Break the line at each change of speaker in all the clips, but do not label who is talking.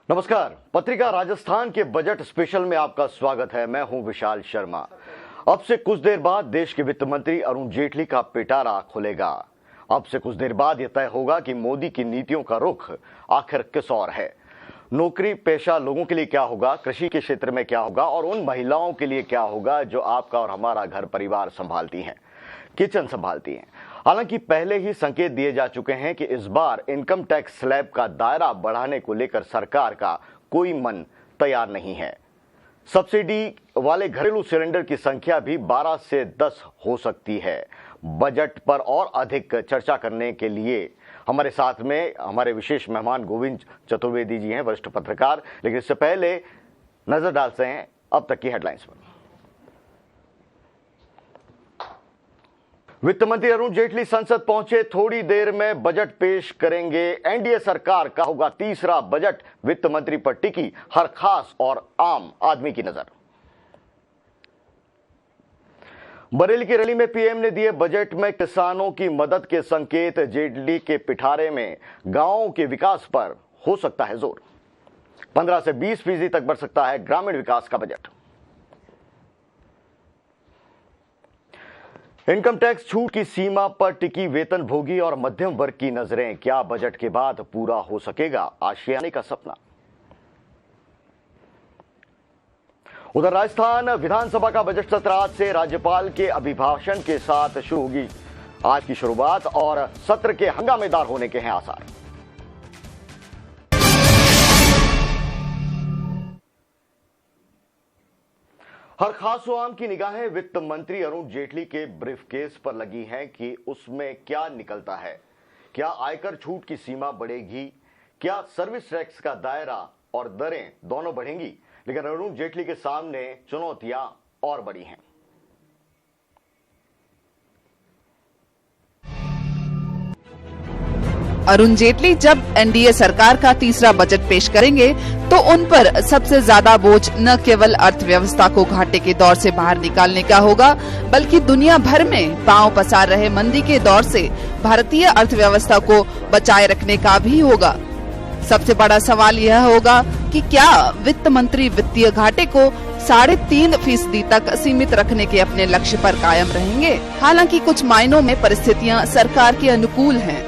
नमस्कार। पत्रिका राजस्थान के बजट स्पेशल में आपका स्वागत है। मैं हूं विशाल शर्मा। अब से कुछ देर बाद देश के वित्त मंत्री अरुण जेटली का पिटारा खुलेगा। अब से कुछ देर बाद यह तय होगा कि मोदी की नीतियों का रुख आखिर किस ओर है। नौकरी पेशा लोगों के लिए क्या होगा, कृषि के क्षेत्र में क्या होगा और उन महिलाओं के लिए क्या होगा जो आपका और हमारा घर परिवार संभालती हैं, किचन संभालती हैं। हालांकि पहले ही संकेत दिए जा चुके हैं कि इस बार इनकम टैक्स स्लैब का दायरा बढ़ाने को लेकर सरकार का कोई मन तैयार नहीं है। सब्सिडी वाले घरेलू सिलेंडर की संख्या भी 12 से 10 हो सकती है। बजट पर और अधिक चर्चा करने के लिए हमारे साथ में हमारे विशेष मेहमान गोविंद चतुर्वेदी जी हैं, वरिष्ठ पत्रकार। लेकिन इससे पहले नजर डालते हैं अब तक की हेडलाइंस पर। वित्त मंत्री अरुण जेटली संसद पहुंचे, थोड़ी देर में बजट पेश करेंगे। एनडीए सरकार का होगा तीसरा बजट। वित्त मंत्री पर टिकी हर खास और आम आदमी की नजर। बरेली की रैली में पीएम ने दिए बजट में किसानों की मदद के संकेत। जेटली के पिटारे में गांवों के विकास पर हो सकता है जोर। 15 से 20% तक बढ़ सकता है ग्रामीण विकास का बजट। इनकम टैक्स छूट की सीमा पर टिकी वेतनभोगी और मध्यम वर्ग की नजरें। क्या बजट के बाद पूरा हो सकेगा आशियाने का सपना? उधर राजस्थान विधानसभा का बजट सत्र आज से राज्यपाल के अभिभाषण के साथ शुरू होगी। आज की शुरुआत और सत्र के हंगामेदार होने के हैं आसार। हर खास व आम की निगाहें वित्त मंत्री अरुण जेटली के ब्रीफकेस पर लगी हैं कि उसमें क्या निकलता है। क्या आयकर छूट की सीमा बढ़ेगी? क्या सर्विस टैक्स का दायरा और दरें दोनों बढ़ेंगी? लेकिन अरुण जेटली के सामने चुनौतियां और बड़ी हैं।
अरुण जेटली जब एनडीए सरकार का तीसरा बजट पेश करेंगे तो उन पर सबसे ज्यादा बोझ न केवल अर्थव्यवस्था को घाटे के दौर से बाहर निकालने का होगा, बल्कि दुनिया भर में पांव पसार रहे मंदी के दौर से भारतीय अर्थव्यवस्था को बचाए रखने का भी होगा। सबसे बड़ा सवाल यह होगा कि क्या वित्त मंत्री वित्तीय घाटे को 3.5% तक सीमित रखने के अपने लक्ष्य पर कायम रहेंगे। हालांकि कुछ मायनों में परिस्थितियां सरकार के अनुकूल हैं।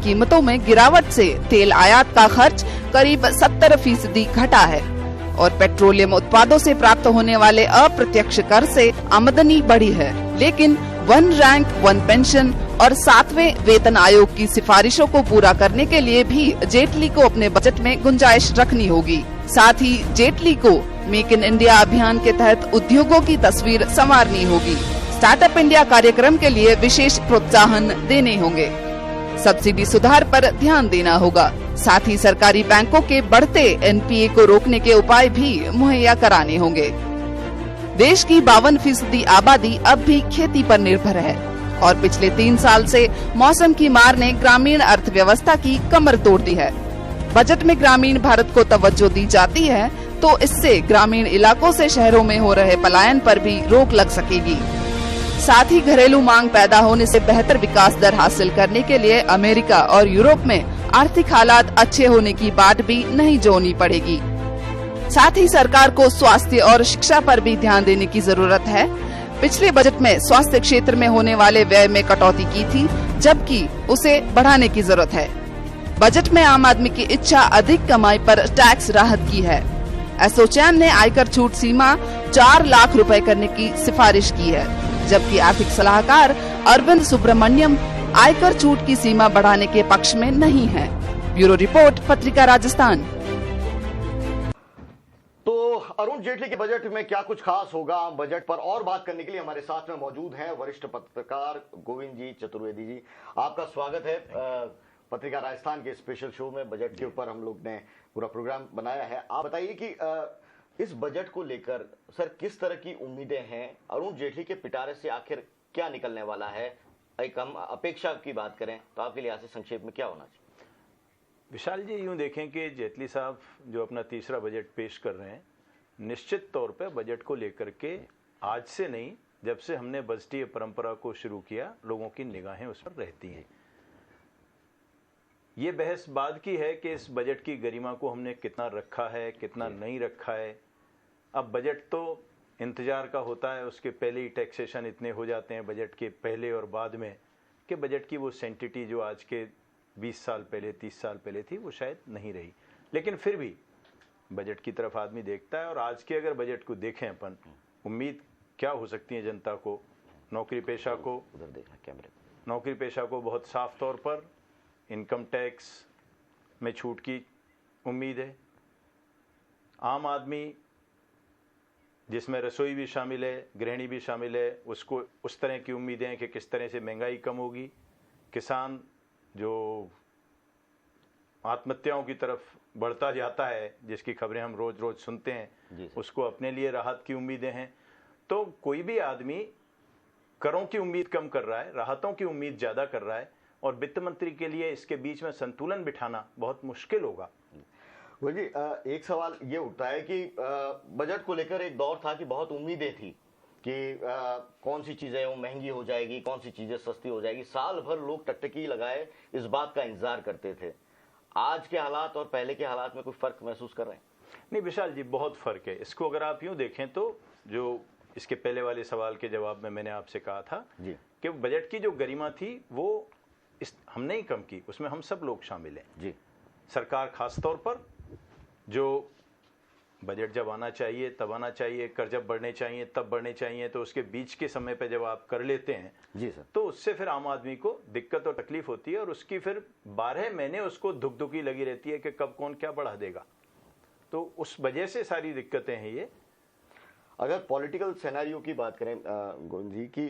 कीमतों में गिरावट से तेल आयात का खर्च करीब 70% घटा है और पेट्रोलियम उत्पादों से प्राप्त होने वाले अप्रत्यक्ष कर से आमदनी बढ़ी है। लेकिन 1 रैंक 1 पेंशन और 7वें वेतन आयोग की सिफारिशों को पूरा करने के लिए भी जेटली को अपने बजट में गुंजाइश रखनी होगी। साथ ही जेटली को मेक इन इंडिया अभियान के तहत उद्योगों की तस्वीर संवारनी होगी। स्टार्टअप इंडिया कार्यक्रम के लिए विशेष प्रोत्साहन देने होंगे। सब्सिडी सुधार पर ध्यान देना होगा। साथ ही सरकारी बैंकों के बढ़ते एनपीए को रोकने के उपाय भी मुहैया कराने होंगे। देश की 52% आबादी अब भी खेती पर निर्भर है और पिछले 3 साल से मौसम की मार ने ग्रामीण अर्थव्यवस्था की कमर तोड़ दी है। बजट में ग्रामीण भारत को तवज्जो दी जाती है तो इससे ग्रामीण इलाकों से शहरों में हो रहे पलायन पर भी रोक लग सकेगी। साथ ही घरेलू मांग पैदा होने से बेहतर विकास दर हासिल करने के लिए अमेरिका और यूरोप में आर्थिक हालात अच्छे होने की बात भी नहीं जोड़नी पड़ेगी। साथ ही सरकार को स्वास्थ्य और शिक्षा पर भी ध्यान देने की जरूरत है। पिछले बजट में स्वास्थ्य क्षेत्र में होने वाले व्यय में कटौती की थी, जबकि उसे बढ़ाने की जरूरत है। बजट में आम आदमी की इच्छा अधिक कमाई पर टैक्स राहत की है। एसोचैम ने आयकर छूट सीमा 4 लाख रुपए करने की सिफारिश की है, जबकि आर्थिक सलाहकार अरविंद सुब्रमण्यम आयकर छूट की सीमा बढ़ाने के पक्ष में नहीं है। ब्यूरो रिपोर्ट, पत्रिका राजस्थान।
तो अरुण जेटली के बजट में क्या कुछ खास होगा? बजट पर और बात करने के लिए हमारे साथ में मौजूद हैं वरिष्ठ पत्रकार गोविंद जी चतुर्वेदी जी। आपका स्वागत है पत्रिका राजस्थान के स्पेशल शो में। बजट के ऊपर हम लोग ने पूरा प्रोग्राम बनाया है। आप बताइए कि इस बजट को लेकर सर किस तरह की उम्मीदें हैं? अरुण जेटली के पिटारे से आखिर क्या निकलने वाला है? एक हम अपेक्षा की बात करें तो आपके लिहाज से संक्षेप में क्या होना चाहिए?
विशाल जी, यूं देखें कि जेटली साहब जो अपना तीसरा बजट पेश कर रहे हैं, निश्चित तौर पे बजट को लेकर के आज से नहीं, जब से हमने बजटीय परंपरा को शुरू किया, लोगों की निगाहें उस पर रहती हैं। ये बहस बाद की है कि इस बजट की गरिमा को हमने कितना रखा है, कितना नहीं रखा है। अब बजट तो इंतजार का होता है, उसके पहले ही टैक्सेशन इतने हो जाते हैं बजट के पहले और बाद में कि बजट की वो सेंटिटी जो आज के 20 साल पहले 30 साल पहले थी वो शायद नहीं रही। लेकिन फिर भी बजट की तरफ आदमी देखता है, और आज के अगर बजट को देखें अपन, उम्मीद क्या हो सकती है जनता को, नौकरी पेशा को,
उधर देखना कैमरे,
नौकरी पेशा को बहुत साफ तौर पर इनकम टैक्स में छूट की उम्मीद है। आम आदमी जिसमें रसोई भी शामिल है, गृहिणी भी शामिल है, उसको उस तरह की उम्मीदें हैं कि किस तरह से महंगाई कम होगी। किसान जो आत्महत्याओं की तरफ बढ़ता जाता है, जिसकी खबरें हम रोज रोज सुनते हैं, उसको अपने लिए राहत की उम्मीदें हैं। तो कोई भी आदमी करों की उम्मीद कम कर रहा है, राहतों की उम्मीद ज्यादा कर रहा है, और वित्त मंत्री के लिए इसके बीच में संतुलन बिठाना बहुत मुश्किल होगा।
जी, एक सवाल ये उठता है कि बजट को लेकर एक दौर था कि बहुत उम्मीदें थी कि कौन सी चीजें वो महंगी हो जाएगी, कौन सी चीजें सस्ती हो जाएगी। साल भर लोग टकटकी लगाए इस बात का इंतजार करते थे। आज के हालात और पहले के हालात में कोई फर्क महसूस कर रहे हैं?
नहीं विशाल जी, बहुत फर्क है। इसको अगर आप यूं देखें तो जो इसके पहले वाले सवाल के जवाब में मैंने आपसे कहा था
जी
कि बजट की जो गरिमा थी वो हमने ही कम की, उसमें हम सब लोग शामिल हैं
जी।
सरकार खास तौर पर, जो बजट जब आना चाहिए तब आना चाहिए, कर जब बढ़ने चाहिए तब बढ़ने चाहिए, तो उसके बीच के समय पे जब आप कर लेते हैं
जी सर,
तो उससे फिर आम आदमी को दिक्कत और तकलीफ होती है, और उसकी फिर 12 महीने उसको धुकधुकी लगी रहती है कि कब कौन क्या बढ़ा देगा। तो उस वजह से सारी दिक्कतें हैं ये।
अगर पॉलिटिकल सिनेरियो की बात करें गोविंद जी की,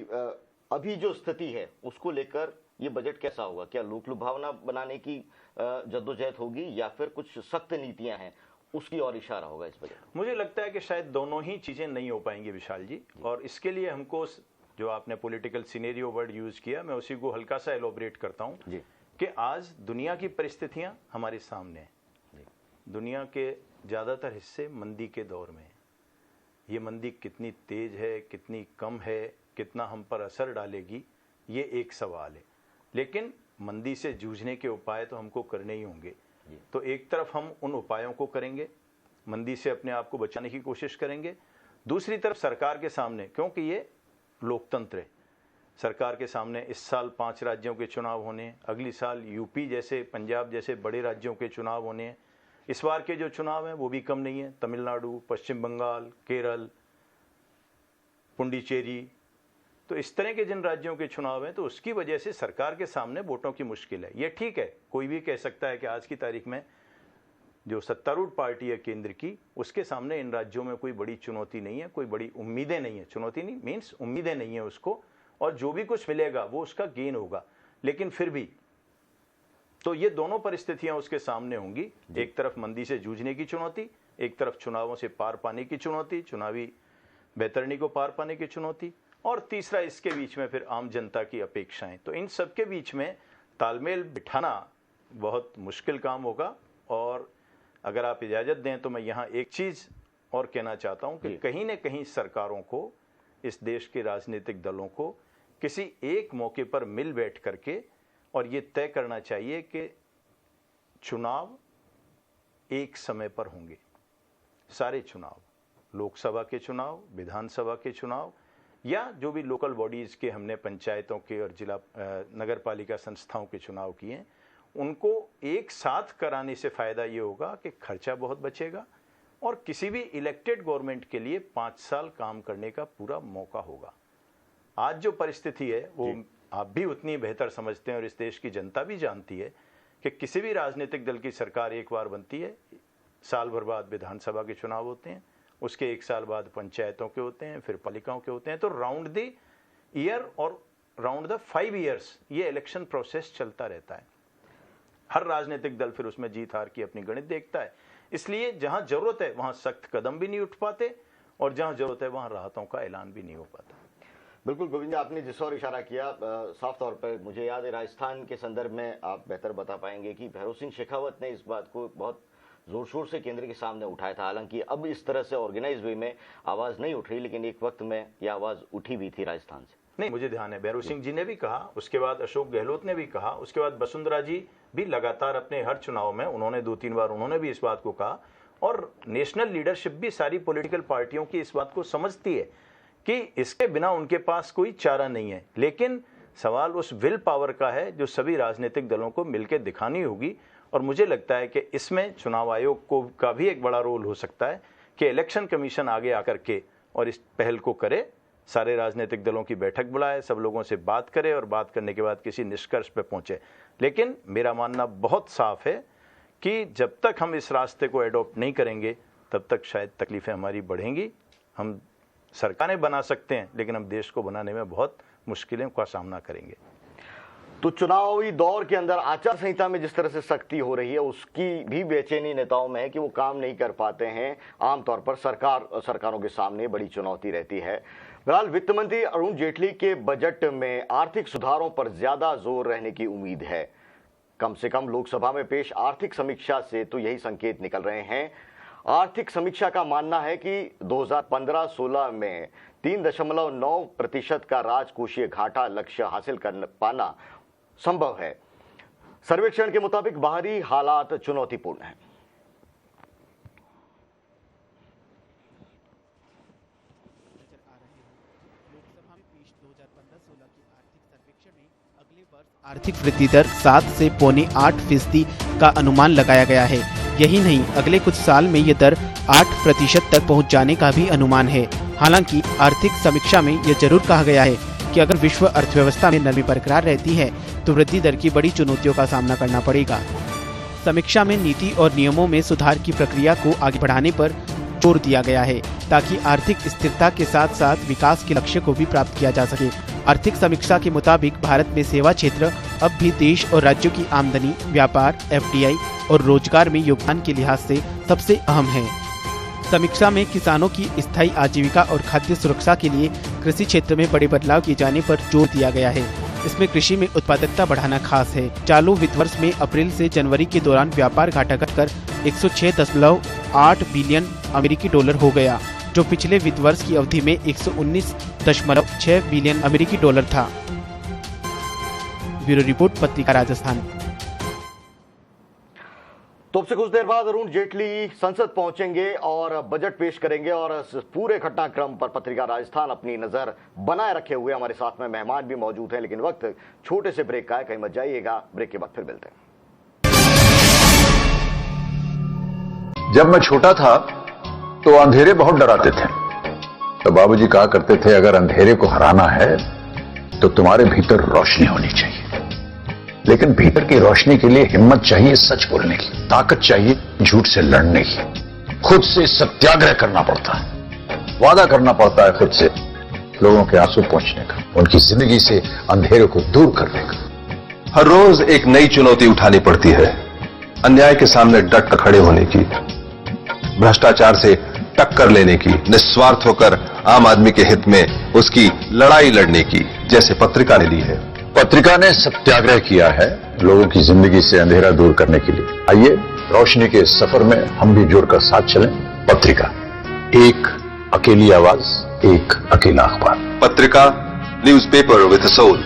अभी जो स्थिति है उसको लेकर ये बजट कैसा होगा? क्या लोक लुभावना बनाने की जद्दोजहद होगी या फिर कुछ सख्त नीतियां हैं उसकी और इशारा होगा इस बजट?
मुझे लगता है कि शायद दोनों ही चीजें नहीं हो पाएंगी विशाल जी, और इसके लिए हमको जो आपने पॉलिटिकल सिनेरियो वर्ड यूज किया, मैं उसी को हल्का सा एलोबरेट करता हूं कि आज दुनिया की परिस्थितियां हमारे सामने हैं। दुनिया के ज्यादातर हिस्से मंदी के दौर में है। ये मंदी कितनी तेज है, कितनी कम है, कितना हम पर असर डालेगी, ये एक सवाल है। लेकिन मंदी से जूझने के उपाय तो हमको करने ही होंगे। तो एक तरफ हम उन उपायों को करेंगे, मंदी से अपने आप को बचाने की कोशिश करेंगे। दूसरी तरफ सरकार के सामने, क्योंकि ये लोकतंत्र है, सरकार के सामने इस साल 5 राज्यों के चुनाव होने हैं, अगली साल यूपी जैसे, पंजाब जैसे बड़े राज्यों के चुनाव होने हैं। इस बार के जो चुनाव हैं वो भी कम नहीं है, तमिलनाडु, पश्चिम बंगाल, केरल, पुडुचेरी, तो इस तरह के जिन राज्यों के चुनाव हैं, तो उसकी वजह से सरकार के सामने वोटों की मुश्किल है। ये ठीक है, कोई भी कह सकता है कि आज की तारीख में जो सत्तारूढ़ पार्टी है केंद्र की, उसके सामने इन राज्यों में कोई बड़ी चुनौती नहीं है, कोई बड़ी उम्मीदें नहीं है। चुनौती नहीं मीन्स उम्मीदें नहीं है उसको, और जो भी कुछ मिलेगा वो उसका गेन होगा। लेकिन फिर भी तो ये दोनों परिस्थितियां उसके सामने होंगी, एक तरफ मंदी से जूझने की चुनौती, एक तरफ चुनावों से पार पाने की चुनौती, चुनावी बेहतरनी को पार पाने की चुनौती, और तीसरा इसके बीच में फिर आम जनता की अपेक्षाएं। तो इन सबके बीच में तालमेल बिठाना बहुत मुश्किल काम होगा। और अगर आप इजाजत दें तो मैं यहाँ एक चीज और कहना चाहता हूं कि कहीं न कहीं सरकारों को, इस देश के राजनीतिक दलों को किसी एक मौके पर मिल बैठ करके और ये तय करना चाहिए कि चुनाव एक समय पर होंगे। सारे चुनाव, लोकसभा के चुनाव, विधानसभा के चुनाव, या जो भी लोकल बॉडीज के हमने पंचायतों के और जिला नगर पालिका संस्थाओं के चुनाव किए, उनको एक साथ कराने से फायदा ये होगा कि खर्चा बहुत बचेगा और किसी भी इलेक्टेड गवर्नमेंट के लिए 5 साल काम करने का पूरा मौका होगा। आज जो परिस्थिति है वो आप भी उतनी बेहतर समझते हैं और इस देश की जनता भी जानती है कि किसी भी राजनीतिक दल की सरकार एक बार बनती है, साल भर बाद विधानसभा के चुनाव होते हैं, उसके 1 साल बाद पंचायतों के होते हैं, फिर पालिकाओं के होते हैं। तो राउंड द ईयर और राउंड द 5 ईयर्स ये इलेक्शन प्रोसेस चलता रहता है। हर राजनीतिक दल फिर उसमें जीत हार की अपनी गणित देखता है। इसलिए जहां जरूरत है वहां सख्त कदम भी नहीं उठ पाते और जहां जरूरत है वहां राहतों का ऐलान भी नहीं हो पाता।
बिल्कुल गोविंद जी, आपने जिस और इशारा किया, साफ तौर पर मुझे याद है राजस्थान के संदर्भ में आप बेहतर बता पाएंगे कि भैरों सिंह शेखावत ने इस बात को बहुत जोर शोर से केंद्र के सामने उठाया था। हालांकि अब इस तरह से ऑर्गेनाइज वे में आवाज नहीं उठ रही, लेकिन एक वक्त में यह आवाज उठी भी थी राजस्थान से।
नहीं, मुझे ध्यान है भैरव सिंह जी ने भी कहा, उसके बाद अशोक गहलोत ने भी कहा, उसके बाद वसुंधरा जी भी लगातार अपने हर चुनाव में उन्होंने 2-3 बार उन्होंने भी इस बात को कहा, और नेशनल लीडरशिप भी सारी पॉलिटिकल पार्टियों की इस बात को समझती है कि इसके बिना उनके पास कोई चारा नहीं है। लेकिन सवाल उस विल पावर का है जो सभी राजनीतिक दलों को मिलकर दिखानी होगी, और मुझे लगता है कि इसमें चुनाव आयोग को का भी एक बड़ा रोल हो सकता है कि इलेक्शन कमीशन आगे आकर के और इस पहल को करे, सारे राजनीतिक दलों की बैठक बुलाए, सब लोगों से बात करे और बात करने के बाद किसी निष्कर्ष पे पहुंचे। लेकिन मेरा मानना बहुत साफ है कि जब तक हम इस रास्ते को एडॉप्ट नहीं करेंगे तब तक शायद तकलीफें हमारी बढ़ेंगी। हम सरकारें बना सकते हैं लेकिन हम देश को बनाने में बहुत मुश्किलों का सामना करेंगे।
तो चुनावी दौर के अंदर आचार संहिता में जिस तरह से सख्ती हो रही है उसकी भी बेचैनी नेताओं में है कि वो काम नहीं कर पाते हैं। आमतौर पर सरकारों के सामने बड़ी चुनौती रहती है। फिलहाल वित्त मंत्री अरुण जेटली के बजट में आर्थिक सुधारों पर ज्यादा जोर रहने की उम्मीद है। कम से कम लोकसभा में पेश आर्थिक समीक्षा से तो यही संकेत निकल रहे हैं। आर्थिक समीक्षा का मानना है कि 2015-16 में 3.9% का राजकोषीय घाटा लक्ष्य हासिल कर पाना संभव है। सर्वेक्षण के मुताबिक बाहरी हालात चुनौतीपूर्ण हैं।
आर्थिक वृद्धि दर 7 से 7.25% का अनुमान लगाया गया है। यही नहीं, अगले कुछ साल में ये दर 8% तक पहुंच जाने का भी अनुमान है। हालांकि आर्थिक समीक्षा में यह जरूर कहा गया है कि अगर विश्व अर्थव्यवस्था में नरमी बरकरार रहती है तो वृद्धि दर की बड़ी चुनौतियों का सामना करना पड़ेगा। समीक्षा में नीति और नियमों में सुधार की प्रक्रिया को आगे बढ़ाने पर जोर दिया गया है ताकि आर्थिक स्थिरता के साथ साथ विकास के लक्ष्य को भी प्राप्त किया जा सके। आर्थिक समीक्षा के मुताबिक भारत में सेवा क्षेत्र अब भी देश और राज्यों की आमदनी, व्यापार, FDI और रोजगार में योगदान के लिहाज से सबसे अहम है। समीक्षा में किसानों की स्थायी आजीविका और खाद्य सुरक्षा के लिए कृषि क्षेत्र में बड़े बदलाव किए जाने पर जोर दिया गया है। इसमें कृषि में उत्पादकता बढ़ाना खास है। चालू वित्त वर्ष में अप्रैल से जनवरी के दौरान व्यापार घाटा घटकर 106.8 बिलियन अमेरिकी डॉलर हो गया, जो पिछले वित्त वर्ष की अवधि में 119.6 बिलियन अमेरिकी डॉलर था। ब्यूरो रिपोर्ट, पत्रिका राजस्थान।
तो अब से कुछ देर बाद अरुण जेटली संसद पहुंचेंगे और बजट पेश करेंगे, और पूरे घटनाक्रम पर पत्रिका राजस्थान अपनी नजर बनाए रखे हुए हमारे साथ में मेहमान भी मौजूद हैं। लेकिन वक्त छोटे से ब्रेक का है, कहीं मत जाइएगा। ब्रेक के बाद फिर मिलते हैं।
जब मैं छोटा था तो अंधेरे बहुत डराते थे। तो बाबूजी कहा करते थे, अगर अंधेरे को हराना है तो तुम्हारे भीतर रोशनी होनी चाहिए। लेकिन भीतर की रोशनी के लिए हिम्मत चाहिए सच बोलने की, ताकत चाहिए झूठ से लड़ने की। खुद से सत्याग्रह करना पड़ता है, वादा करना पड़ता है खुद से लोगों के आंसू पोंछने का, उनकी जिंदगी से अंधेरे को दूर करने का।
हर रोज एक नई चुनौती उठानी पड़ती है। अन्याय के सामने डट कर खड़े होने की, भ्रष्टाचार से टक्कर लेने की, निस्वार्थ होकर आम आदमी के हित में उसकी लड़ाई लड़ने की, जैसे पत्रिका ने ली है।
पत्रिका ने सत्याग्रह किया है लोगों की जिंदगी से अंधेरा दूर करने के लिए। आइए रोशनी के सफर में हम भी जुड़कर साथ चलें। पत्रिका, एक अकेली आवाज, एक अकेला अखबार।
पत्रिका, newspaper with a soul.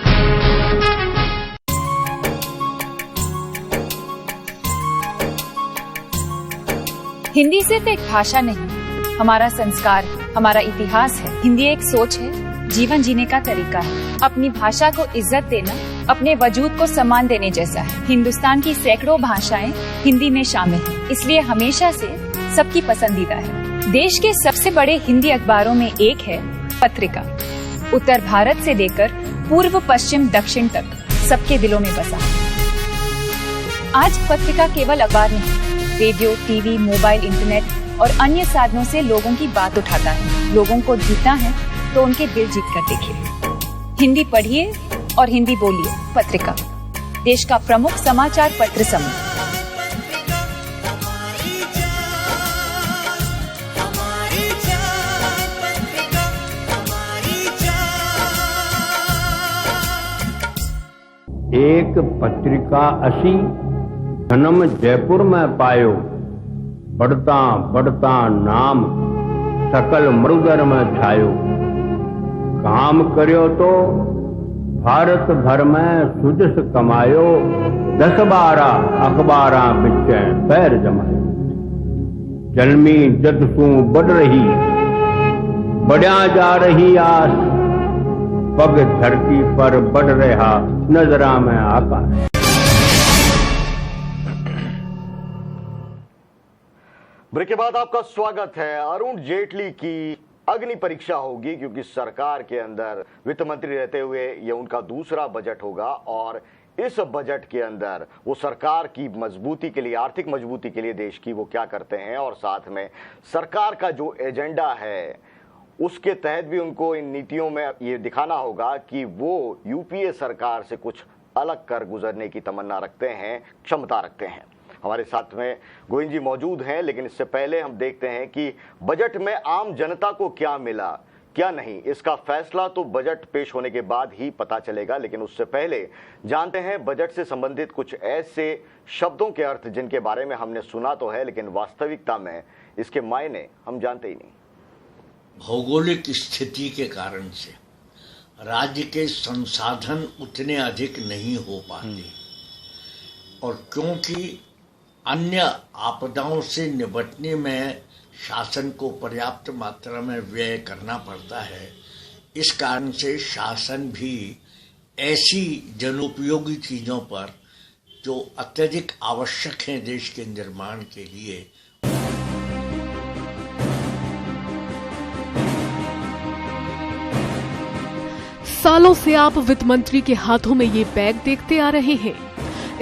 Hindi सिर्फ एक भाषा नहीं, हमारा संस्कार, हमारा इतिहास है। हिंदी एक सोच है, जीवन जीने का तरीका है। अपनी भाषा को इज्जत देना अपने वजूद को सम्मान देने जैसा है। हिंदुस्तान की सैकड़ों भाषाएं हिंदी में शामिल हैं, इसलिए हमेशा से सबकी पसंदीदा है। देश के सबसे बड़े हिंदी अखबारों में एक है पत्रिका। उत्तर भारत से लेकर पूर्व, पश्चिम, दक्षिण तक सबके दिलों में बसा। आज पत्रिका केवल अखबार नहीं, रेडियो, टीवी, मोबाइल, इंटरनेट और अन्य साधनों से लोगों की बात उठाता है। लोगों को जीतना है तो उनके दिल जीत कर देखिए। हिंदी पढ़िए और हिंदी बोलिए। पत्रिका, देश का प्रमुख समाचार पत्र समूह।
एक पत्रिका असी जन्म जयपुर में पायो, बढ़ता बढ़ता नाम सकल मरुदर में छायो। काम करियो तो भारत भर में सुजस कमायो, 10-12 अखबारां बिचे पैर जमायो। जलमी जद सू बढ़ रही, बढ़िया जा रही आस, पग धरती पर बढ़ रहा नजरा में आकाश।
ब्रेक के बाद आपका स्वागत है। अरुण जेटली की अग्नि परीक्षा होगी क्योंकि सरकार के अंदर वित्त मंत्री रहते हुए ये उनका दूसरा बजट होगा और इस बजट के अंदर वो सरकार की मजबूती के लिए, आर्थिक मजबूती के लिए देश की वो क्या करते हैं और साथ में सरकार का जो एजेंडा है उसके तहत भी उनको इन नीतियों में ये दिखाना होगा कि वो यूपीए सरकार से कुछ अलग कर गुजरने की तमन्ना रखते हैं, क्षमता रखते हैं। हमारे साथ में गोविंद जी मौजूद हैं, लेकिन इससे पहले हम देखते हैं कि बजट में आम जनता को क्या मिला क्या नहीं, इसका फैसला तो बजट पेश होने के बाद ही पता चलेगा। लेकिन उससे पहले जानते हैं बजट से संबंधित कुछ ऐसे शब्दों के अर्थ जिनके बारे में हमने सुना तो है लेकिन वास्तविकता में इसके मायने हम जानते ही नहीं।
भौगोलिक स्थिति के कारण से राज्य के संसाधन उतने अधिक नहीं हो पाते और क्योंकि अन्य आपदाओं से निपटने में शासन को पर्याप्त मात्रा में व्यय करना पड़ता है, इस कारण से शासन भी ऐसी जनोपयोगी चीजों पर जो अत्यधिक आवश्यक हैं देश के निर्माण के लिए,
सालों से आप वित्त मंत्री के हाथों में ये बैग देखते आ रहे हैं।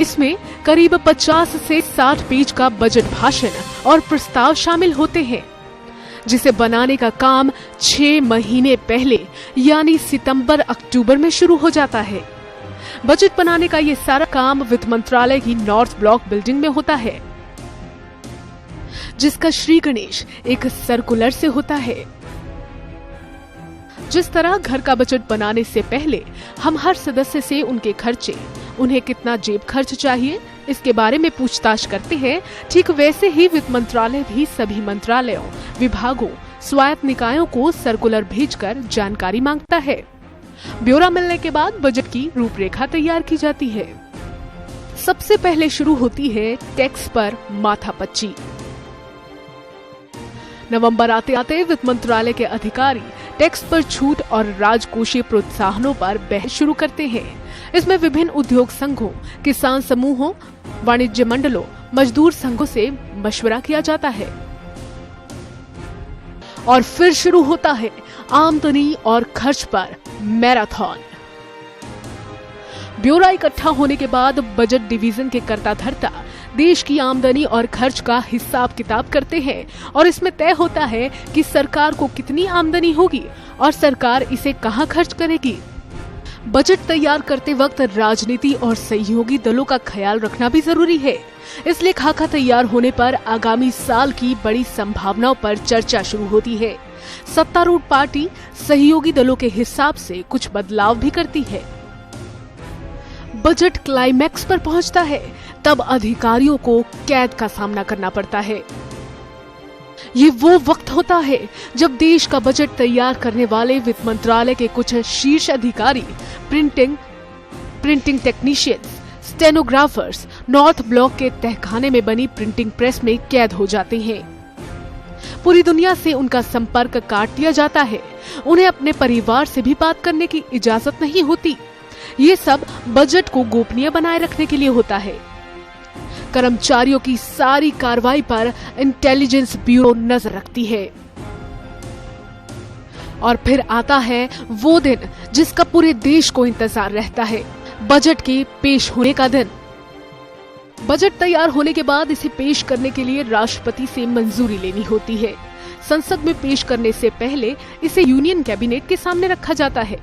इसमें करीब 50 से 60 पेज का बजट भाषण और प्रस्ताव शामिल होते हैं, जिसे बनाने का काम 6 महीने पहले यानी सितंबर-अक्टूबर में शुरू हो जाता है। बजट बनाने का ये सारा काम वित्त मंत्रालय की नॉर्थ ब्लॉक बिल्डिंग में होता है, जिसका श्री गणेश एक सर्कुलर से होता है। जिस तरह घर का बजट बनाने से पहले हम हर सदस्य से उनके खर्चे, उन्हें कितना जेब खर्च चाहिए, इसके बारे में पूछताछ करते हैं, ठीक वैसे ही वित्त मंत्रालय भी सभी मंत्रालयों, विभागों, स्वायत्त निकायों को सर्कुलर भेजकर जानकारी मांगता है। ब्यौरा मिलने के बाद बजट की रूपरेखा तैयार की जाती है। सबसे पहले शुरू होती है टैक्स पर माथापच्ची। नवंबर आते आते वित्त मंत्रालय के अधिकारी टैक्स पर छूट और राजकोषीय प्रोत्साहनों पर बहस शुरू करते हैं। इसमें विभिन्न उद्योग संघों, किसान समूहों, वाणिज्य मंडलों, मजदूर संघों से मशवरा किया जाता है और फिर शुरू होता है आमदनी और खर्च पर मैराथन। ब्यौरा इकट्ठा होने के बाद बजट डिवीजन के कर्ता धर्ता देश की आमदनी और खर्च का हिसाब किताब करते हैं और इसमें तय होता है कि सरकार को कितनी आमदनी होगी और सरकार इसे कहां खर्च करेगी। बजट तैयार करते वक्त राजनीति और सहयोगी दलों का ख्याल रखना भी जरूरी है। इसलिए खाका तैयार होने पर आगामी साल की बड़ी संभावनाओं पर चर्चा शुरू होती है। सत्तारूढ़ पार्टी सहयोगी दलों के हिसाब से कुछ बदलाव भी करती है। बजट क्लाइमैक्स पर पहुंचता है, तब अधिकारियों को कैद का सामना करना पड़ता है। ये वो वक्त होता है जब देश का बजट तैयार करने वाले वित्त मंत्रालय के कुछ शीर्ष अधिकारी printing technicians, stenographers north block के तहखाने में बनी प्रिंटिंग प्रेस में कैद हो जाते हैं। पूरी दुनिया से उनका संपर्क काट दिया जाता है। उन्हें अपने परिवार से भी बात करने की इजाजत नहीं होती। ये सब बजट को गोपनीय बनाए रखने के लिए होता है। कर्मचारियों की सारी कार्रवाई पर इंटेलिजेंस ब्यूरो नजर रखती है। और फिर आता है वो दिन जिसका पूरे देश को इंतजार रहता है, बजट के पेश होने का दिन। बजट तैयार होने के बाद इसे पेश करने के लिए राष्ट्रपति से मंजूरी लेनी होती है। संसद में पेश करने से पहले इसे यूनियन कैबिनेट के सामने रखा जाता है,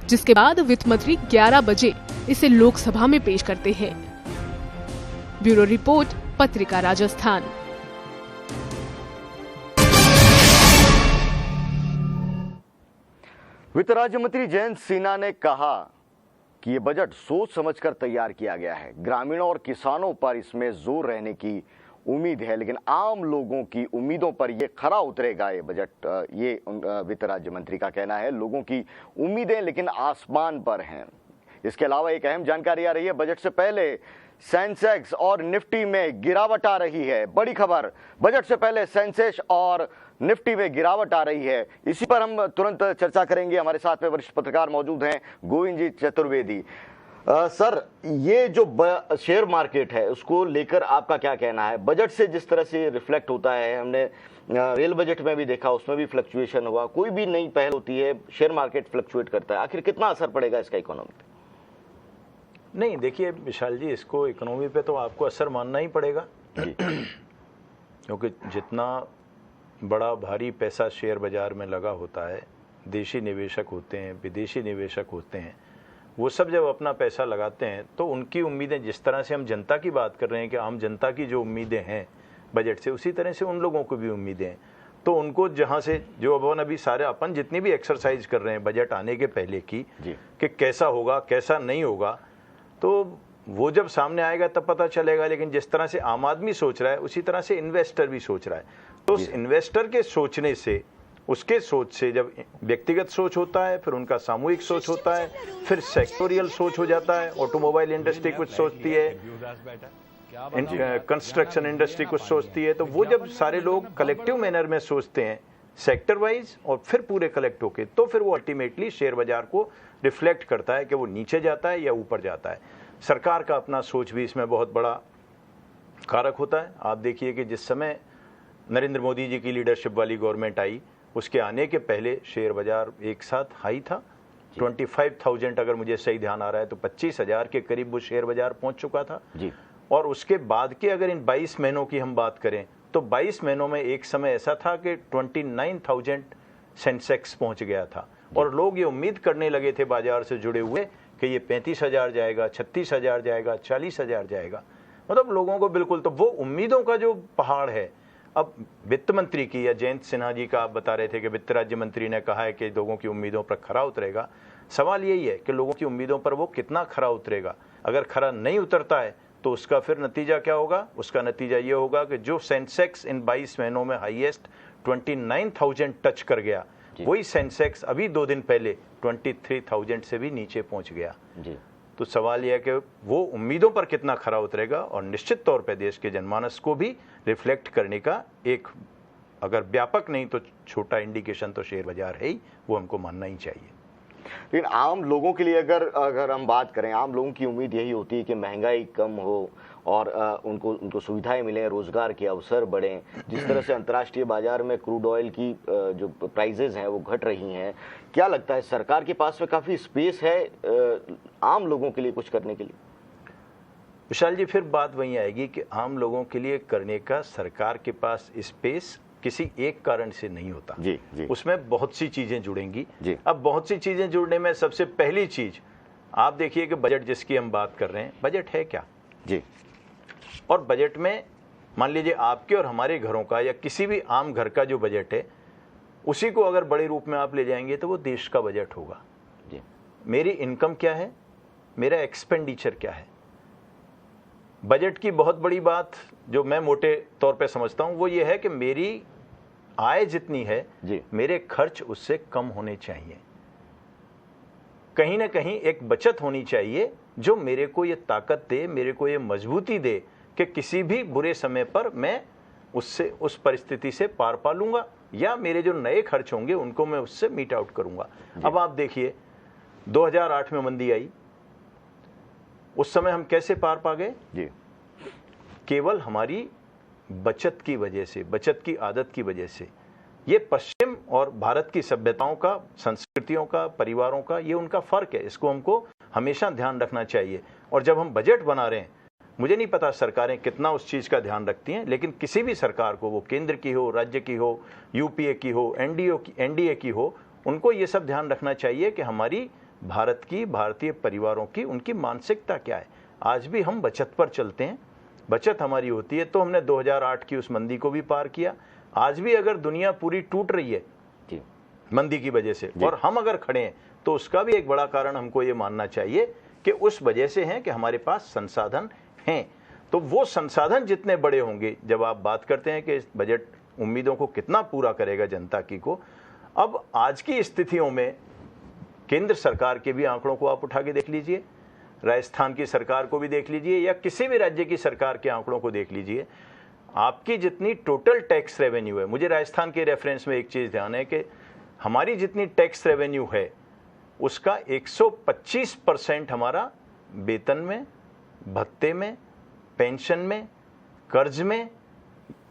जिसके बाद वित्त मंत्री 11 बजे इसे लोकसभा में पेश करते हैं। ब्यूरो रिपोर्ट, पत्रिका राजस्थान।
वित्त राज्य मंत्री जयंत सिन्हा ने कहा कि ये बजट सोच समझकर तैयार किया गया है। ग्रामीणों और किसानों पर इसमें जोर रहने की उम्मीद है, लेकिन आम लोगों की उम्मीदों पर ये खरा उतरेगा ये बजट, ये वित्त राज्य मंत्री का कहना है। लोगों की उम्मीदें लेकिन आसमान पर हैं। इसके अलावा एक अहम जानकारी आ रही है, बजट से पहले सेंसेक्स और निफ्टी में गिरावट आ रही है। बड़ी खबर, बजट से पहले सेंसेक्स और निफ्टी में गिरावट आ रही है। इसी पर हम तुरंत चर्चा करेंगे। हमारे साथ में वरिष्ठ पत्रकार मौजूद हैं, गोविंद जी चतुर्वेदी। सर, ये जो शेयर मार्केट है उसको लेकर आपका क्या कहना है? बजट से जिस तरह से रिफ्लेक्ट होता है, हमने रेल बजट में भी देखा, उसमें भी फ्लक्चुएशन हुआ। कोई भी नई पहल होती है, शेयर मार्केट फ्लक्चुएट करता है। आखिर कितना असर पड़ेगा इसका इकोनॉमी पे?
नहीं, देखिए विशाल जी, इसको इकोनॉमी पे तो आपको असर मानना ही पड़ेगा, क्योंकि जितना बड़ा भारी पैसा शेयर बाजार में लगा होता है, देशी निवेशक होते हैं, विदेशी निवेशक होते हैं, वो सब जब अपना पैसा लगाते हैं तो उनकी उम्मीदें, जिस तरह से हम जनता की बात कर रहे हैं कि आम जनता की जो उम्मीदें हैं बजट से, उसी तरह से उन लोगों को भी उम्मीदें हैं। तो उनको जहाँ से जो अभी सारे अपन जितनी भी एक्सरसाइज कर रहे हैं बजट आने के पहले की कि कैसा होगा कैसा नहीं होगा, तो वो जब सामने आएगा तब पता चलेगा। लेकिन जिस तरह से आम आदमी सोच रहा है उसी तरह से इन्वेस्टर भी सोच रहा है। तो उस इन्वेस्टर के सोचने से, उसके सोच से, जब व्यक्तिगत सोच होता है, फिर उनका सामूहिक सोच होता है, फिर सेक्टोरियल सोच हो जाता है। ऑटोमोबाइल इंडस्ट्री कुछ सोचती है, कंस्ट्रक्शन इंडस्ट्री कुछ सोचती है। तो वो जब सारे लोग कलेक्टिव मैनर में सोचते हैं, सेक्टर वाइज और फिर पूरे कलेक्ट होके, तो फिर वो अल्टीमेटली शेयर बाजार को रिफ्लेक्ट करता है कि वो नीचे जाता है या ऊपर जाता है। सरकार का अपना सोच भी इसमें बहुत बड़ा कारक होता है। आप देखिए कि जिस समय नरेंद्र मोदी जी की लीडरशिप वाली गवर्नमेंट आई, उसके आने के पहले शेयर बाजार एक साथ हाई था, 25,000, अगर मुझे सही ध्यान आ रहा है तो 25,000 के करीब वो शेयर बाजार पहुंच चुका था जी। और उसके बाद के अगर इन 22 महीनों की हम बात करें तो 22 महीनों में एक समय ऐसा था कि 29,000 सेंसेक्स पहुंच गया था, और लोग ये उम्मीद करने लगे थे बाजार से जुड़े हुए कि ये 35,000 जाएगा, 36,000 जाएगा, 40,000 जाएगा। मतलब लोगों को बिल्कुल, तो वो उम्मीदों का जो पहाड़ है। अब वित्त मंत्री की, या जयंत सिन्हा जी का आप बता रहे थे कि वित्त राज्य मंत्री ने कहा है कि लोगों की उम्मीदों पर खरा उतरेगा। सवाल यही है कि लोगों की उम्मीदों पर वो कितना खरा उतरेगा। अगर खरा नहीं उतरता है तो उसका फिर नतीजा क्या होगा? उसका नतीजा ये होगा कि जो सेंसेक्स इन 22 महीनों में हाईएस्ट 29,000 टच कर गया, वही सेंसेक्स अभी 2 दिन पहले 23,000 से भी नीचे पहुंच गया जी। तो सवाल यह है कि वो उम्मीदों पर कितना खरा उतरेगा, और निश्चित तौर पर देश के जनमानस को भी रिफ्लेक्ट करने का एक, अगर व्यापक नहीं तो छोटा इंडिकेशन तो शेयर बाजार है ही, वो हमको मानना ही चाहिए।
लेकिन आम लोगों के लिए अगर हम बात करें, आम लोगों की उम्मीद यही होती है कि महंगाई कम हो और उनको सुविधाएं मिलें, रोजगार के अवसर बढ़ें। जिस तरह से अंतर्राष्ट्रीय बाजार में क्रूड ऑयल की जो प्राइजेज हैं वो घट रही हैं, क्या लगता है सरकार के पास में काफ़ी स्पेस है आम लोगों के लिए कुछ करने के लिए?
विशाल जी, फिर बात वहीं आएगी कि आम लोगों के लिए करने का सरकार के पास स्पेस किसी एक कारण से नहीं होता जी। उसमें बहुत सी चीजें जुड़ेंगी जी। अब बहुत सी चीजें जुड़ने में सबसे पहली चीज आप देखिए कि बजट जिसकी हम बात कर रहे हैं, बजट है क्या जी। और बजट में मान लीजिए आपके और हमारे घरों का या किसी भी आम घर का जो बजट है, उसी को अगर बड़े रूप में आप ले जाएंगे तो वो देश का बजट होगा जी। मेरी इनकम क्या है, मेरा एक्सपेंडिचर क्या है। बजट की बहुत बड़ी बात जो मैं मोटे तौर पे समझता हूं वो ये है कि मेरी आय जितनी है जी, मेरे खर्च उससे कम होने चाहिए। कहीं ना कहीं एक बचत होनी चाहिए जो मेरे को ये ताकत दे, मेरे को ये मजबूती दे कि किसी भी बुरे समय पर मैं उससे, उस परिस्थिति से पार पा लूंगा, या मेरे जो नए खर्च होंगे उनको मैं उससे मीट आउट करूंगा। अब आप देखिए 2008 में मंदी आई, उस समय हम कैसे पार पा गए जी? केवल हमारी बचत की वजह से, बचत की आदत की वजह से। ये पश्चिम और भारत की सभ्यताओं का, संस्कृतियों का, परिवारों का, ये उनका फर्क है। इसको हमको हमेशा ध्यान रखना चाहिए। और जब हम बजट बना रहे हैं, मुझे नहीं पता सरकारें कितना उस चीज का ध्यान रखती हैं, लेकिन किसी भी सरकार को, वो केंद्र की हो, राज्य की हो, यूपीए की हो, एनडीए की हो, उनको ये सब ध्यान रखना चाहिए कि हमारी भारत की, भारतीय परिवारों की, उनकी मानसिकता क्या है। आज भी हम बचत पर चलते हैं, बचत हमारी होती है, तो हमने 2008 की उस मंदी को भी पार किया। आज भी अगर दुनिया पूरी टूट रही है जी, मंदी की वजह से, और हम अगर खड़े हैं, तो उसका भी एक बड़ा कारण हमको ये मानना चाहिए कि उस वजह से है कि हमारे पास संसाधन हैं। तो वो संसाधन जितने बड़े होंगे, जब आप बात करते हैं कि बजट उम्मीदों को कितना पूरा करेगा जनता की को, अब आज की स्थितियों में केंद्र सरकार के भी आंकड़ों को आप उठा के देख लीजिए, राजस्थान की सरकार को भी देख लीजिए, या किसी भी राज्य की सरकार के आंकड़ों को देख लीजिए, आपकी जितनी टोटल टैक्स रेवेन्यू है, मुझे राजस्थान के रेफरेंस में एक चीज़ ध्यान है कि हमारी जितनी टैक्स रेवेन्यू है उसका 125% हमारा वेतन में, भत्ते में, पेंशन में,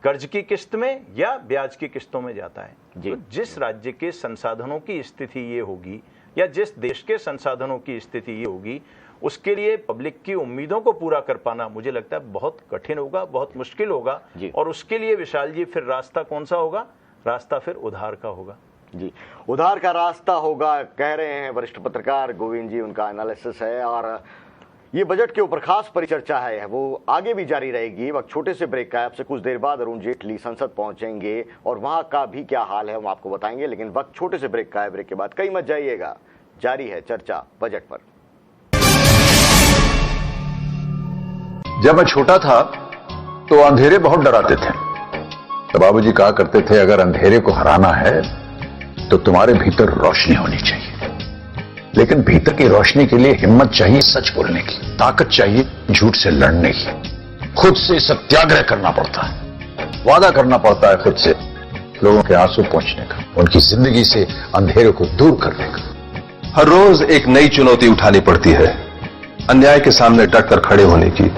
कर्ज की किस्त में या ब्याज की किस्तों में जाता है। तो जिस राज्य के संसाधनों की स्थिति ये होगी या जिस देश के संसाधनों की स्थिति ये होगी, उसके लिए पब्लिक की उम्मीदों को पूरा कर पाना मुझे लगता है बहुत कठिन होगा, बहुत मुश्किल होगा। और उसके लिए विशाल जी फिर रास्ता कौन सा होगा? रास्ता फिर उधार का होगा।
जी, उधार का रास्ता होगा, कह रहे हैं वरिष्ठ पत्रकार गोविंद जी, उनका एनालिसिस है। और ये बजट के ऊपर खास परिचर्चा है, वो आगे भी जारी रहेगी। वक्त छोटे से ब्रेक का है, आपसे कुछ देर बाद अरुण जेटली संसद पहुंचेंगे और वहां का भी क्या हाल है हम आपको बताएंगे, लेकिन वक्त छोटे से ब्रेक का है। ब्रेक के बाद कहीं मत जाइएगा, जारी है चर्चा बजट पर।
जब मैं छोटा था तो अंधेरे बहुत डराते थे। तो बाबूजी कहा करते थे, अगर अंधेरे को हराना है तो तुम्हारे भीतर रोशनी होनी चाहिए। लेकिन भीतर की रोशनी के लिए हिम्मत चाहिए सच बोलने की, ताकत चाहिए झूठ से लड़ने की। खुद से सत्याग्रह करना पड़ता है, वादा करना पड़ता है खुद से लोगों के आंसू पोंछने का, उनकी जिंदगी से अंधेरे को दूर करने का।
हर रोज एक नई चुनौती उठानी पड़ती है, अन्याय के सामने डटकर खड़े होने की,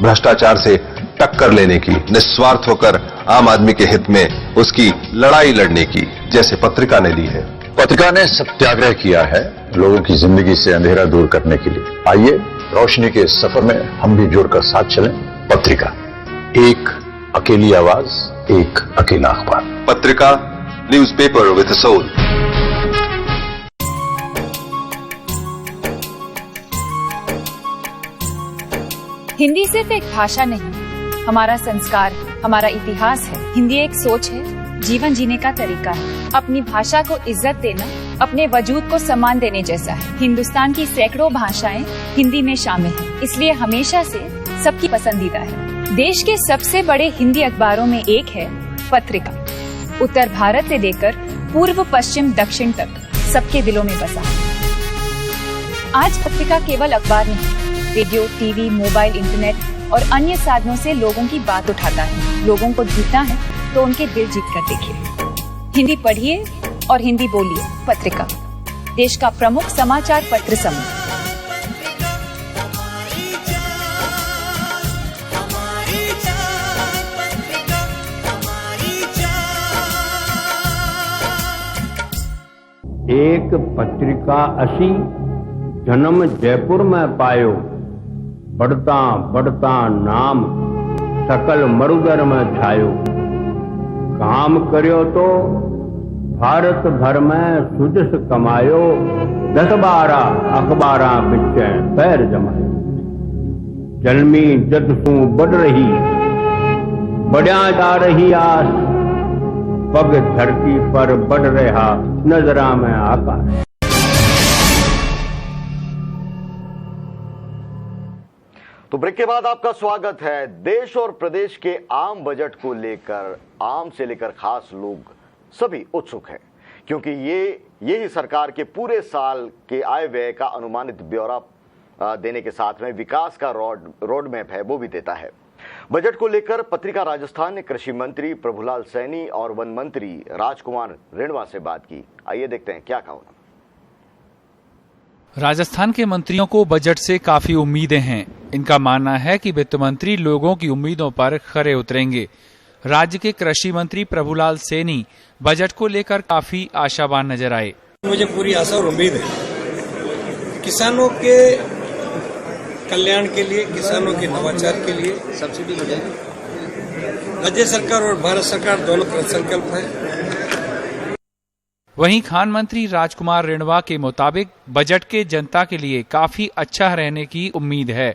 भ्रष्टाचार से टक्कर लेने की, निस्वार्थ होकर आम आदमी के हित में उसकी लड़ाई लड़ने की, जैसे पत्रिका ने ली है।
पत्रिका ने सत्याग्रह किया है लोगों की जिंदगी से अंधेरा दूर करने के लिए। आइए रोशनी के सफर में हम भी जुड़कर साथ चलें। पत्रिका, एक अकेली आवाज, एक अकेला अखबार।
पत्रिका, newspaper with a soul.
Hindi सिर्फ एक भाषा नहीं, हमारा संस्कार, हमारा इतिहास है। हिंदी एक सोच है, जीवन जीने का तरीका है। अपनी भाषा को इज्जत देना अपने वजूद को सम्मान देने जैसा है। हिंदुस्तान की सैकड़ों भाषाएं हिंदी में शामिल हैं, इसलिए हमेशा से सबकी पसंदीदा है। देश के सबसे बड़े हिंदी अखबारों में एक है पत्रिका। उत्तर भारत से लेकर पूर्व पश्चिम दक्षिण तक सबके दिलों में बसा है। आज पत्रिका केवल अखबार नहीं, रेडियो, टीवी, मोबाइल, इंटरनेट और अन्य साधनों से लोगों की बात उठाता है। लोगों को जीतना है तो उनके दिल जीत कर देखिए। हिंदी पढ़िए और हिंदी बोलिए। पत्रिका, देश का प्रमुख समाचार पत्र समूह।
एक पत्रिका असी जन्म जयपुर में पायो, बढ़ता बढ़ता नाम सकल मरुदर में छायो। काम करियो तो भारत भर में सुजस कमायो, 10-12 अखबारा बिचे पैर जमायो। जलमी जद सू बढ़ रही, बढ़िया जा रही आस, पग धरती पर बढ़ रहा नजरा में आकाश।
तो ब्रेक के बाद आपका स्वागत है। देश और प्रदेश के आम बजट को लेकर आम से लेकर खास लोग सभी उत्सुक हैं, क्योंकि यही सरकार के पूरे साल के आय व्यय का अनुमानित ब्यौरा देने के साथ में विकास का रोड मैप है वो भी देता है। बजट को लेकर पत्रिका राजस्थान ने कृषि मंत्री प्रभुलाल सैनी और वन मंत्री राजकुमार रिणवा से बात की। आइए देखते हैं क्या कहा।
राजस्थान के मंत्रियों को बजट से काफी उम्मीदें हैं। इनका मानना है कि वित्त मंत्री लोगों की उम्मीदों पर खरे उतरेंगे। राज्य के कृषि मंत्री प्रभुलाल सैनी बजट को लेकर काफी आशावान नजर आए।
मुझे पूरी आशा और उम्मीद है किसानों के कल्याण के लिए, किसानों के नवाचार के लिए सब्सिडी मिलेगी। राज्य सरकार और भारत सरकार दोनों का संकल्प है।
वहीं खान मंत्री राजकुमार रिणवा के मुताबिक बजट के जनता के लिए काफी अच्छा रहने की उम्मीद है।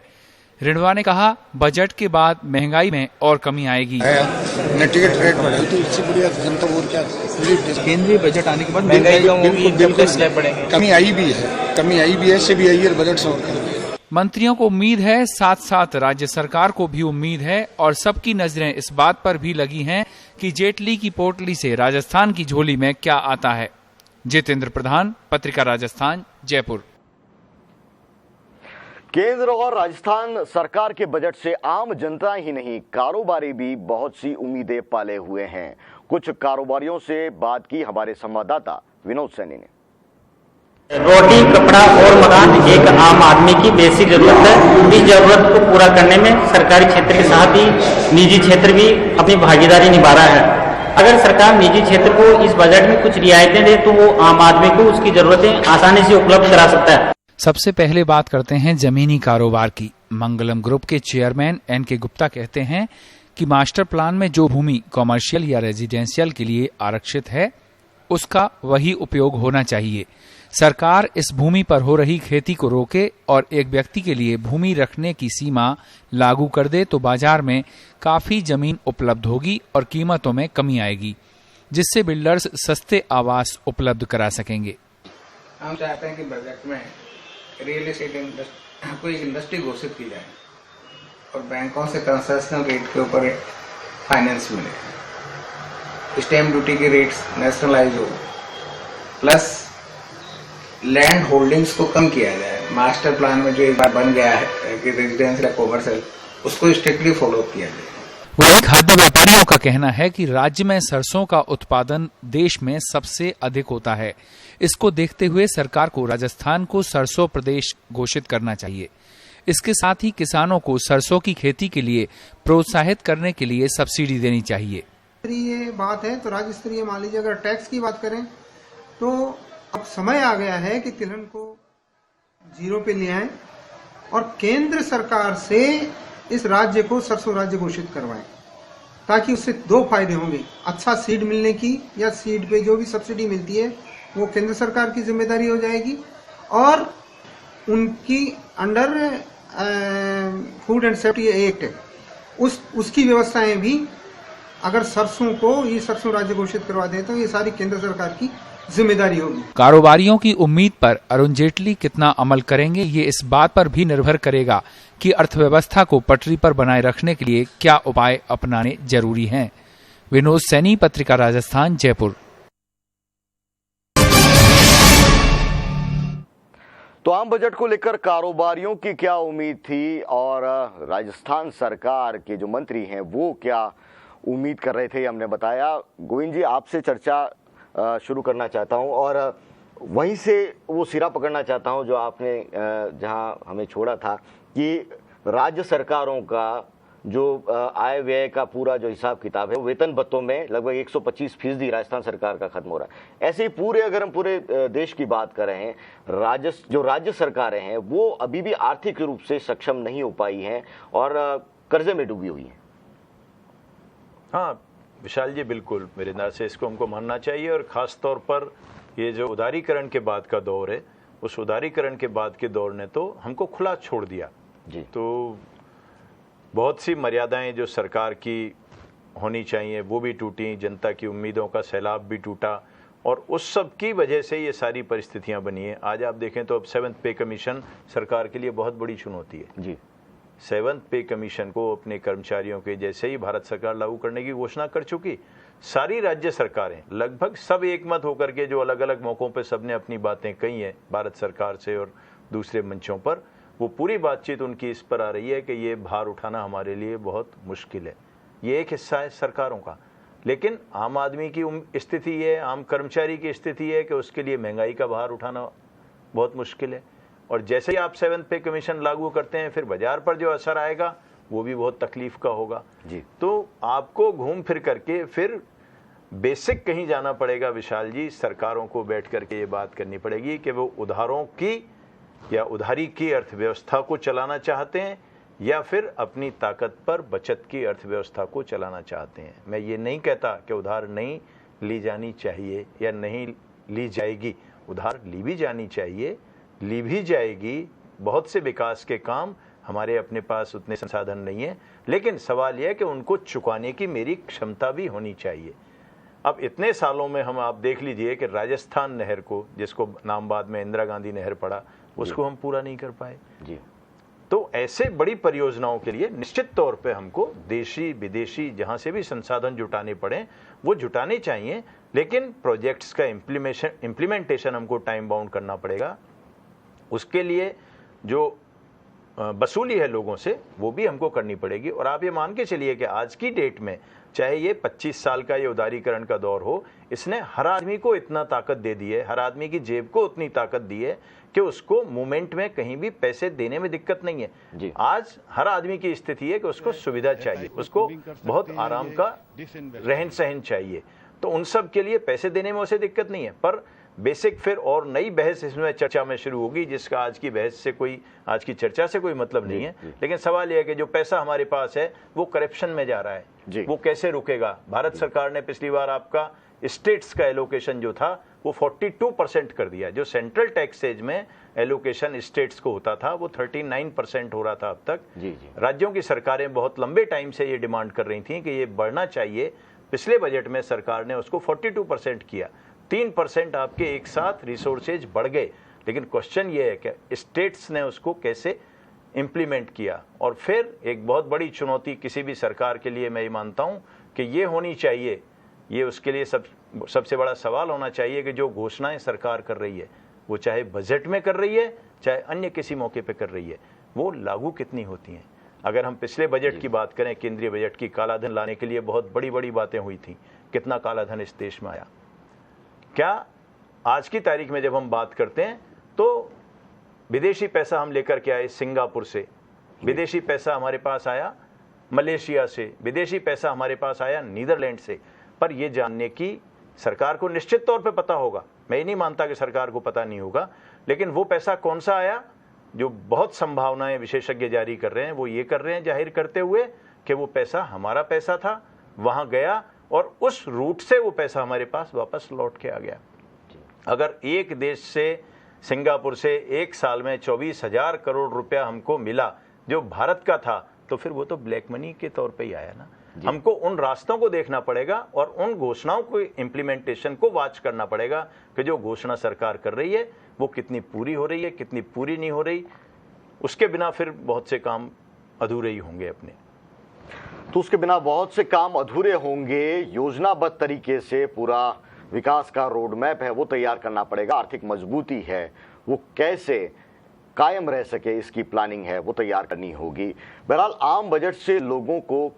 रिणवा ने कहा, बजट के बाद महंगाई में और कमी आएगी।
टिकट रेट बढ़ा तो इससे बढ़िया जनता और क्या,
केंद्रीय बजट आने के बाद महंगाई
बिल्कुल कमी आई भी है, CBI बजट से और
मंत्रियों को उम्मीद है, साथ साथ राज्य सरकार को भी उम्मीद है और सबकी नजरें इस बात पर भी लगी हैं कि जेटली की पोटली से राजस्थान की झोली में क्या आता है। जितेंद्र प्रधान, पत्रिका राजस्थान, जयपुर।
केंद्र और राजस्थान सरकार के बजट से आम जनता ही नहीं, कारोबारी भी बहुत सी उम्मीदें पाले हुए हैं। कुछ कारोबारियों से बात की हमारे संवाददाता विनोद सैनी ने।
रोटी, कपड़ा और मकान एक आम आदमी की बेसिक जरूरत है। इस जरूरत को पूरा करने में सरकारी क्षेत्र के साथ ही निजी क्षेत्र भी अपनी भागीदारी निभा रहा है। अगर सरकार निजी क्षेत्र को इस बजट में कुछ रियायतें दे तो वो आम आदमी को उसकी जरूरतें आसानी से उपलब्ध करा सकता है।
सबसे पहले बात करते हैं जमीनी कारोबार की। मंगलम ग्रुप के चेयरमैन NK गुप्ता कहते हैं कि मास्टर प्लान में जो भूमि कॉमर्शियल या रेजिडेंशियल के लिए आरक्षित है, उसका वही उपयोग होना चाहिए। सरकार इस भूमि पर हो रही खेती को रोके और एक व्यक्ति के लिए भूमि रखने की सीमा लागू कर दे तो बाजार में काफी जमीन उपलब्ध होगी और कीमतों में कमी आएगी, जिससे बिल्डर्स सस्ते आवास उपलब्ध करा सकेंगे।
हम चाहते हैं कि बजट में रियल एस्टेट कोई इंडस्ट्री घोषित की जाए और बैंकों से कंसेशनल रेट के ऊपर फाइनेंस मिले, स्टैम्प ड्यूटी के रेट्स नेशनलाइज हो, प्लस लैंड होल्डिंग्स को कम किया जाए। मास्टर प्लान में जो एक बार बन गया है कि रेजिडेंशियल या कमर्शियल, उसको स्ट्रिक्टली फॉलो किया जाए।
वहीं खाद्य व्यापारियों का कहना है कि राज्य में सरसों का उत्पादन देश में सबसे अधिक होता है। इसको देखते हुए सरकार को राजस्थान को सरसों प्रदेश घोषित करना चाहिए। इसके साथ ही किसानों को सरसों की खेती के लिए प्रोत्साहित करने के लिए सब्सिडी देनी चाहिए।
ये बात है तो राज्य स्तरीय, मान लीजिए अगर टैक्स की बात करें तो अब समय आ गया है कि तिलहन को 0 पे ले आएं और केंद्र सरकार से इस राज्य को सरसों राज्य घोषित करवाएं, ताकि उससे 2 फायदे होंगे। अच्छा सीड मिलने की, या सीड पे जो भी सब्सिडी मिलती है वो केंद्र सरकार की जिम्मेदारी हो जाएगी और उनकी under food and safety act उसकी व्यवस्थाएं भी अगर सरसों को ये सरसों राज्य घोषित करवा दें तो ये सारी केंद्र सरकार की जिम्मेदारी होगी।
कारोबारियों की उम्मीद पर अरुण जेटली कितना अमल करेंगे, ये इस बात पर भी निर्भर करेगा कि अर्थव्यवस्था को पटरी पर बनाए रखने के लिए क्या उपाय अपनाने जरूरी हैं। विनोद सैनी, पत्रिका राजस्थान, जयपुर।
तो आम बजट को लेकर कारोबारियों की क्या उम्मीद थी और राजस्थान सरकार के जो मंत्री हैं वो क्या उम्मीद कर रहे थे, हमने बताया। गोविंद जी, आपसे चर्चा शुरू करना चाहता हूं और वहीं से वो सिरा पकड़ना चाहता हूं जो आपने जहां हमें छोड़ा था कि राज्य सरकारों का जो आय व्यय का पूरा जो हिसाब किताब है, वेतन भत्तों में लगभग 125% राजस्थान सरकार का खत्म हो रहा है। ऐसे ही पूरे अगर हम पूरे देश की बात कर रहे हैं, जो राज्य सरकारें हैं वो अभी भी आर्थिक रूप से सक्षम नहीं हो पाई हैं और कर्जे में डूबी हुई हैं।
हाँ विशाल जी, बिल्कुल मेरे नज़र से इसको हमको मानना चाहिए और ख़ास तौर पर ये जो उदारीकरण के बाद का दौर है, उस उदारीकरण के बाद के दौर ने तो हमको खुला छोड़ दिया
जी।
तो बहुत सी मर्यादाएं जो सरकार की होनी चाहिए वो भी टूटी, जनता की उम्मीदों का सैलाब भी टूटा और उस सब की वजह से ये सारी परिस्थितियां बनी हैं। आज आप देखें तो अब 7th पे कमीशन सरकार के लिए बहुत बड़ी चुनौती है
जी।
7th पे कमीशन को अपने कर्मचारियों के जैसे ही भारत सरकार लागू करने की घोषणा कर चुकी, सारी राज्य सरकारें लगभग सब एक मत होकर के जो अलग अलग मौकों पे सबने अपनी बातें कही हैं भारत सरकार से और दूसरे मंचों पर, वो पूरी बातचीत उनकी इस पर आ रही है कि ये भार उठाना हमारे लिए बहुत मुश्किल है। ये एक हिस्सा है सरकारों का, लेकिन आम आदमी की स्थिति है, आम कर्मचारी की स्थिति है कि उसके लिए महंगाई का भार उठाना बहुत मुश्किल है और जैसे ही आप 7th पे कमीशन लागू करते हैं फिर बाजार पर जो असर आएगा वो भी बहुत तकलीफ का होगा
जी।
तो आपको घूम फिर करके फिर बेसिक कहीं जाना पड़ेगा विशाल जी। सरकारों को बैठ करके ये बात करनी पड़ेगी कि वो उधारों की या उधारी की अर्थव्यवस्था को चलाना चाहते हैं या फिर अपनी ताकत पर बचत की अर्थव्यवस्था को चलाना चाहते हैं। मैं ये नहीं कहता कि उधार नहीं ली जानी चाहिए या नहीं ली जाएगी, उधार ली भी जानी चाहिए, ली भी जाएगी। बहुत से विकास के काम हमारे अपने पास उतने संसाधन नहीं है, लेकिन सवाल यह है कि उनको चुकाने की मेरी क्षमता भी होनी चाहिए। अब इतने सालों में हम आप देख लीजिए कि राजस्थान नहर को, जिसको नाम बाद में इंदिरा गांधी नहर पड़ा, उसको हम पूरा नहीं कर पाए
जी।
तो ऐसे बड़ी परियोजनाओं के लिए निश्चित तौर पे हमको देशी विदेशी जहां से भी संसाधन जुटाने पड़े वो जुटाने चाहिए, लेकिन प्रोजेक्ट्स का इम्प्लीमेंटेशन हमको टाइम बाउंड करना पड़ेगा। उसके लिए जो वसूली है लोगों से वो भी हमको करनी पड़ेगी। और आप ये मान के चलिए कि आज की डेट में चाहे ये 25 साल का ये उदारीकरण का दौर हो, इसने हर आदमी को इतना ताकत दे दी है, हर आदमी की जेब को उतनी ताकत दी है कि उसको मूवमेंट में कहीं भी पैसे देने में दिक्कत नहीं है। आज हर आदमी की स्थिति है कि उसको सुविधा चाहिए, उसको बहुत आराम का रहन सहन चाहिए, तो उन सब के लिए पैसे देने में उसे दिक्कत नहीं है। पर बेसिक फिर और नई बहस इसमें चर्चा में शुरू होगी, जिसका आज की बहस से आज की चर्चा से कोई मतलब नहीं है। लेकिन सवाल यह है कि जो पैसा हमारे पास है वो करप्शन में जा रहा है, वो कैसे रुकेगा। भारत सरकार ने पिछली बार आपका स्टेट्स का एलोकेशन जो था वो 42% कर दिया। जो सेंट्रल टैक्सेज में एलोकेशन स्टेट्स को होता था वो 39% हो रहा था अब तक। राज्यों की सरकारें बहुत लंबे टाइम से ये डिमांड कर रही थी कि ये बढ़ना चाहिए। पिछले बजट में सरकार ने उसको 42% किया, 3% आपके एक साथ रिसोर्सेज बढ़ गए। लेकिन क्वेश्चन ये है कि स्टेट्स ने उसको कैसे इम्प्लीमेंट किया। और फिर एक बहुत बड़ी चुनौती किसी भी सरकार के लिए मैं ये मानता हूँ कि ये होनी चाहिए, ये उसके लिए सबसे बड़ा सवाल होना चाहिए कि जो घोषणाएं सरकार कर रही है वो चाहे बजट में कर रही है चाहे अन्य किसी मौके पे कर रही है, वो लागू कितनी होती हैं। अगर हम पिछले बजट की बात करें, केंद्रीय बजट की, कालाधन लाने के लिए बहुत बड़ी बड़ी बातें हुई थी, कितना कालाधन इस देश में आया। क्या आज की तारीख में जब हम बात करते हैं तो विदेशी पैसा हम लेकर के आए सिंगापुर से, विदेशी पैसा हमारे पास आया मलेशिया से, विदेशी पैसा हमारे पास आया नीदरलैंड से। पर यह जानने की सरकार को निश्चित तौर पे पता होगा, मैं ये नहीं मानता कि सरकार को पता नहीं होगा, लेकिन वो पैसा कौन सा आया, जो बहुत संभावनाएं विशेषज्ञ जारी कर रहे हैं वो ये कर रहे हैं जाहिर करते हुए कि वो पैसा हमारा पैसा था, वहां गया और उस रूट से वो पैसा हमारे पास वापस लौट के आ गया। अगर एक देश से, सिंगापुर से, एक साल में 24,000 करोड़ रुपया हमको मिला जो भारत का था, तो फिर वो तो ब्लैक मनी के तौर पे ही आया ना। हमको उन रास्तों को देखना पड़ेगा और उन घोषणाओं को, इम्प्लीमेंटेशन को वॉच करना पड़ेगा कि जो घोषणा सरकार कर रही है वो कितनी पूरी हो रही है, कितनी पूरी नहीं हो रही। उसके बिना फिर बहुत से काम अधूरे ही होंगे अपने।
तो उसके बिना बहुत से काम अधूरे होंगे। योजनाबद्ध तरीके से पूरा विकास का रोड मैप है वो तैयार करना पड़ेगा। आर्थिक मजबूती है वो कैसे कायम रह सके, इसकी प्लानिंग है वो तैयार करनी होगी। बहरहाल आम बजट से लोगों को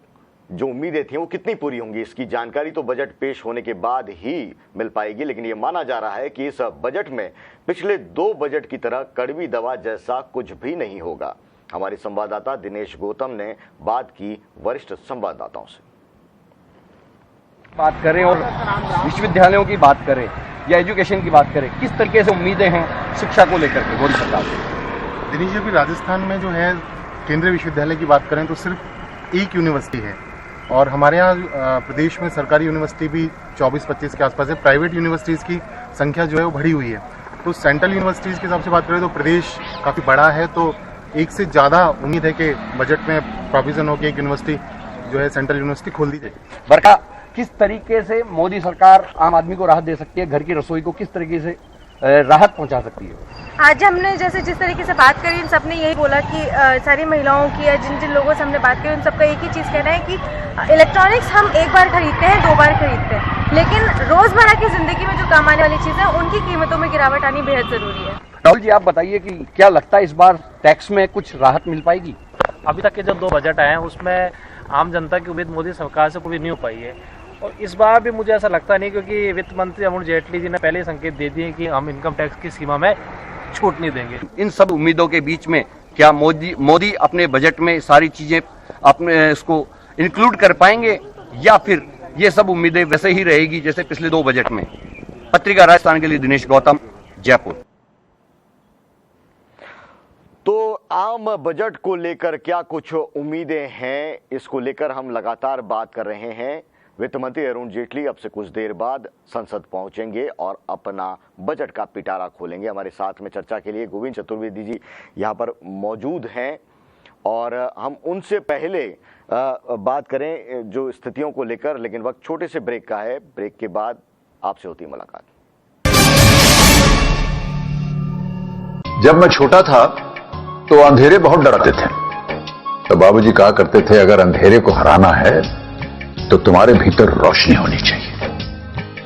जो उम्मीदें थी वो कितनी पूरी होंगी, इसकी जानकारी तो बजट पेश होने के बाद ही मिल पाएगी। लेकिन ये माना जा रहा है कि इस बजट में पिछले 2 बजट की तरह कड़वी दवा जैसा कुछ भी नहीं होगा। हमारे संवाददाता दिनेश गौतम ने बात की वरिष्ठ संवाददाताओं से।
बात करें और विश्वविद्यालयों की बात करें या एजुकेशन की बात करें, किस तरीके से उम्मीदें हैं शिक्षा को लेकर के मोदी सरकार से?
दिनेश जी, अभी राजस्थान में जो है केंद्रीय विश्वविद्यालय की बात करें तो सिर्फ एक यूनिवर्सिटी है और हमारे यहाँ प्रदेश में सरकारी यूनिवर्सिटी भी 24-25 के आसपास है। प्राइवेट यूनिवर्सिटीज़ की संख्या जो है वो बढ़ी हुई है। तो सेंट्रल यूनिवर्सिटीज़ के हिसाब से बात करें तो प्रदेश काफ़ी बड़ा है, तो एक से ज़्यादा उम्मीद है कि बजट में प्रोविजन हो कि एक यूनिवर्सिटी जो है सेंट्रल यूनिवर्सिटी खोल दी जाएगी।
बरका किस तरीके से मोदी सरकार आम आदमी को राहत दे सकती है, घर की रसोई को किस तरीके से राहत पहुंचा सकती है?
आज हमने जैसे जिस तरीके से बात करी, इन सबने यही बोला कि सारी महिलाओं की या जिन जिन लोगों से हमने बात करी उन सबका एक ही चीज़ कहना है कि इलेक्ट्रॉनिक्स हम एक बार खरीदते हैं, 2 बार खरीदते हैं, लेकिन रोजमर्रा की जिंदगी में जो काम आने वाली चीजें उनकी कीमतों में गिरावट आनी बेहद जरूरी है।
राहुल जी, आप बताइए कि क्या लगता है इस बार टैक्स में कुछ राहत मिल पाएगी?
अभी तक के जो 2 बजट आए हैं उसमें आम जनता की उम्मीद मोदी सरकार से पूरी नहीं हो पाई है और इस बार भी मुझे ऐसा लगता नहीं, क्योंकि वित्त मंत्री अरुण जेटली जी ने पहले ही संकेत दे दिए कि हम इनकम टैक्स की सीमा में छूट नहीं देंगे।
इन सब उम्मीदों के बीच में क्या मोदी अपने बजट में सारी चीजें अपने इसको इंक्लूड कर पाएंगे या फिर ये सब उम्मीदें वैसे ही रहेगी जैसे पिछले 2 बजट में? पत्रिका राजस्थान के लिए दिनेश गौतम, जयपुर।
तो आम बजट को लेकर क्या कुछ उम्मीदें हैं, इसको लेकर हम लगातार बात कर रहे हैं। वित्त मंत्री अरुण जेटली अब से कुछ देर बाद संसद पहुंचेंगे और अपना बजट का पिटारा खोलेंगे। हमारे साथ में चर्चा के लिए गोविंद चतुर्वेदी जी यहाँ पर मौजूद हैं और हम उनसे पहले बात करें जो स्थितियों को लेकर, लेकिन वक्त छोटे से ब्रेक का है। ब्रेक के बाद आपसे होती मुलाकात।
जब मैं छोटा था तो अंधेरे बहुत डराते थे। तो बाबूजी कहा करते थे, अगर अंधेरे को हराना है तो तुम्हारे भीतर रोशनी होनी चाहिए।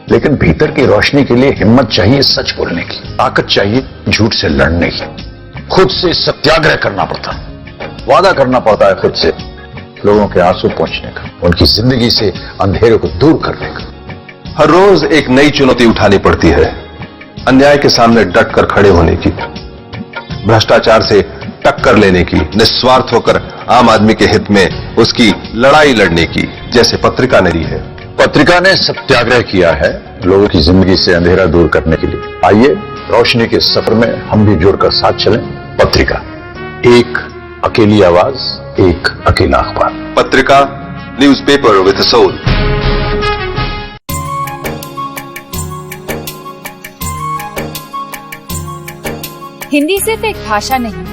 लेकिन भीतर की रोशनी के लिए हिम्मत चाहिए सच बोलने की, ताकत चाहिए झूठ से लड़ने की, खुद से सत्याग्रह करना पड़ता, वादा करना पड़ता है खुद से लोगों के आंसू पहुंचने का, उनकी जिंदगी से अंधेरे को दूर करने का।
हर रोज एक नई चुनौती उठानी पड़ती है, अन्याय के सामने डट कर खड़े होने की, भ्रष्टाचार से टक्कर लेने की, निस्वार्थ होकर आम आदमी के हित में उसकी लड़ाई लड़ने की, जैसे पत्रिका ने दी है।
पत्रिका ने सत्याग्रह किया है लोगों की जिंदगी से अंधेरा दूर करने के लिए। आइए रोशनी के सफर में हम भी जुड़कर साथ चलें। पत्रिका, एक अकेली आवाज, एक अकेला अखबार।
पत्रिका, newspaper with a soul.
Hindi सिर्फ एक भाषा नहीं,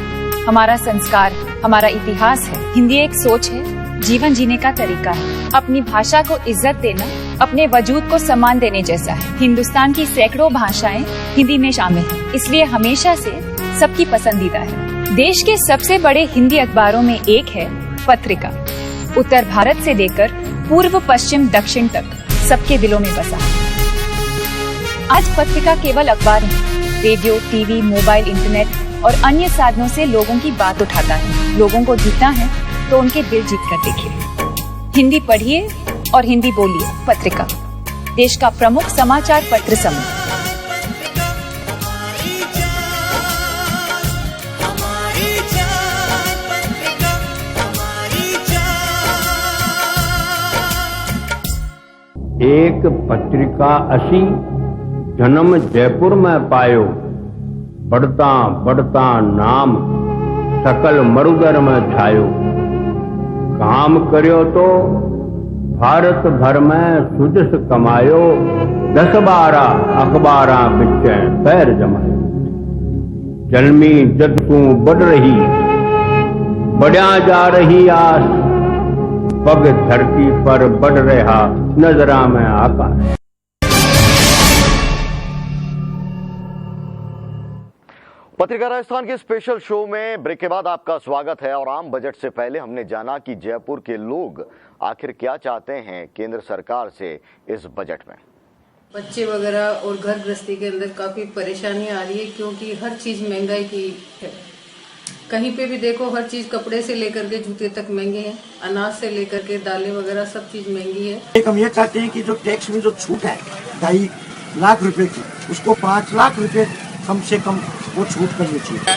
हमारा संस्कार, हमारा इतिहास है। हिंदी एक सोच है, जीवन जीने का तरीका है। अपनी भाषा को इज्जत देना अपने वजूद को सम्मान देने जैसा है। हिंदुस्तान की सैकड़ों भाषाएं हिंदी में शामिल हैं, इसलिए हमेशा से सबकी पसंदीदा है। देश के सबसे बड़े हिंदी अखबारों में एक है पत्रिका। उत्तर भारत से लेकर पूर्व पश्चिम दक्षिण तक सबके दिलों में बसा है। आज पत्रिका केवल अखबार नहीं, रेडियो, टीवी, मोबाइल, इंटरनेट और अन्य साधनों से लोगों की बात उठाता है। लोगों को जीतना है तो उनके दिल जीत कर देखिए। हिंदी पढ़िए और हिंदी बोलिए। पत्रिका, देश का प्रमुख समाचार पत्र समूह।
एक पत्रिका असी जन्म जयपुर में पायो, बढ़ता बढ़ता नाम सकल मरुदर में छायो। काम करियो तो भारत भर में सुजस कमायो, 10-12 अखबारा बिच पैर जमायो। जन्मी जद को बढ़ रही, बढ़िया जा रही आस, पग धरती पर बढ़ रहा नजरा में आकाश।
पत्रिका राजस्थान के स्पेशल शो में ब्रेक के बाद आपका स्वागत है। और आम बजट से पहले हमने जाना कि जयपुर के लोग आखिर क्या चाहते हैं केंद्र सरकार से इस बजट में।
बच्चे वगैरह और घर गृहस्थी के अंदर काफी परेशानी आ रही है, क्योंकि हर चीज महंगाई की है। कहीं पे भी देखो हर चीज, कपड़े से लेकर के जूते तक महंगे हैं, अनाज से लेकर के दालें वगैरह सब चीज महंगी है।
एक हम ये चाहते हैं कि जो टैक्स में जो छूट है 2.5 लाख रुपए की, उसको 5 लाख रुपए कम से कम वो छूट करनी चाहिए।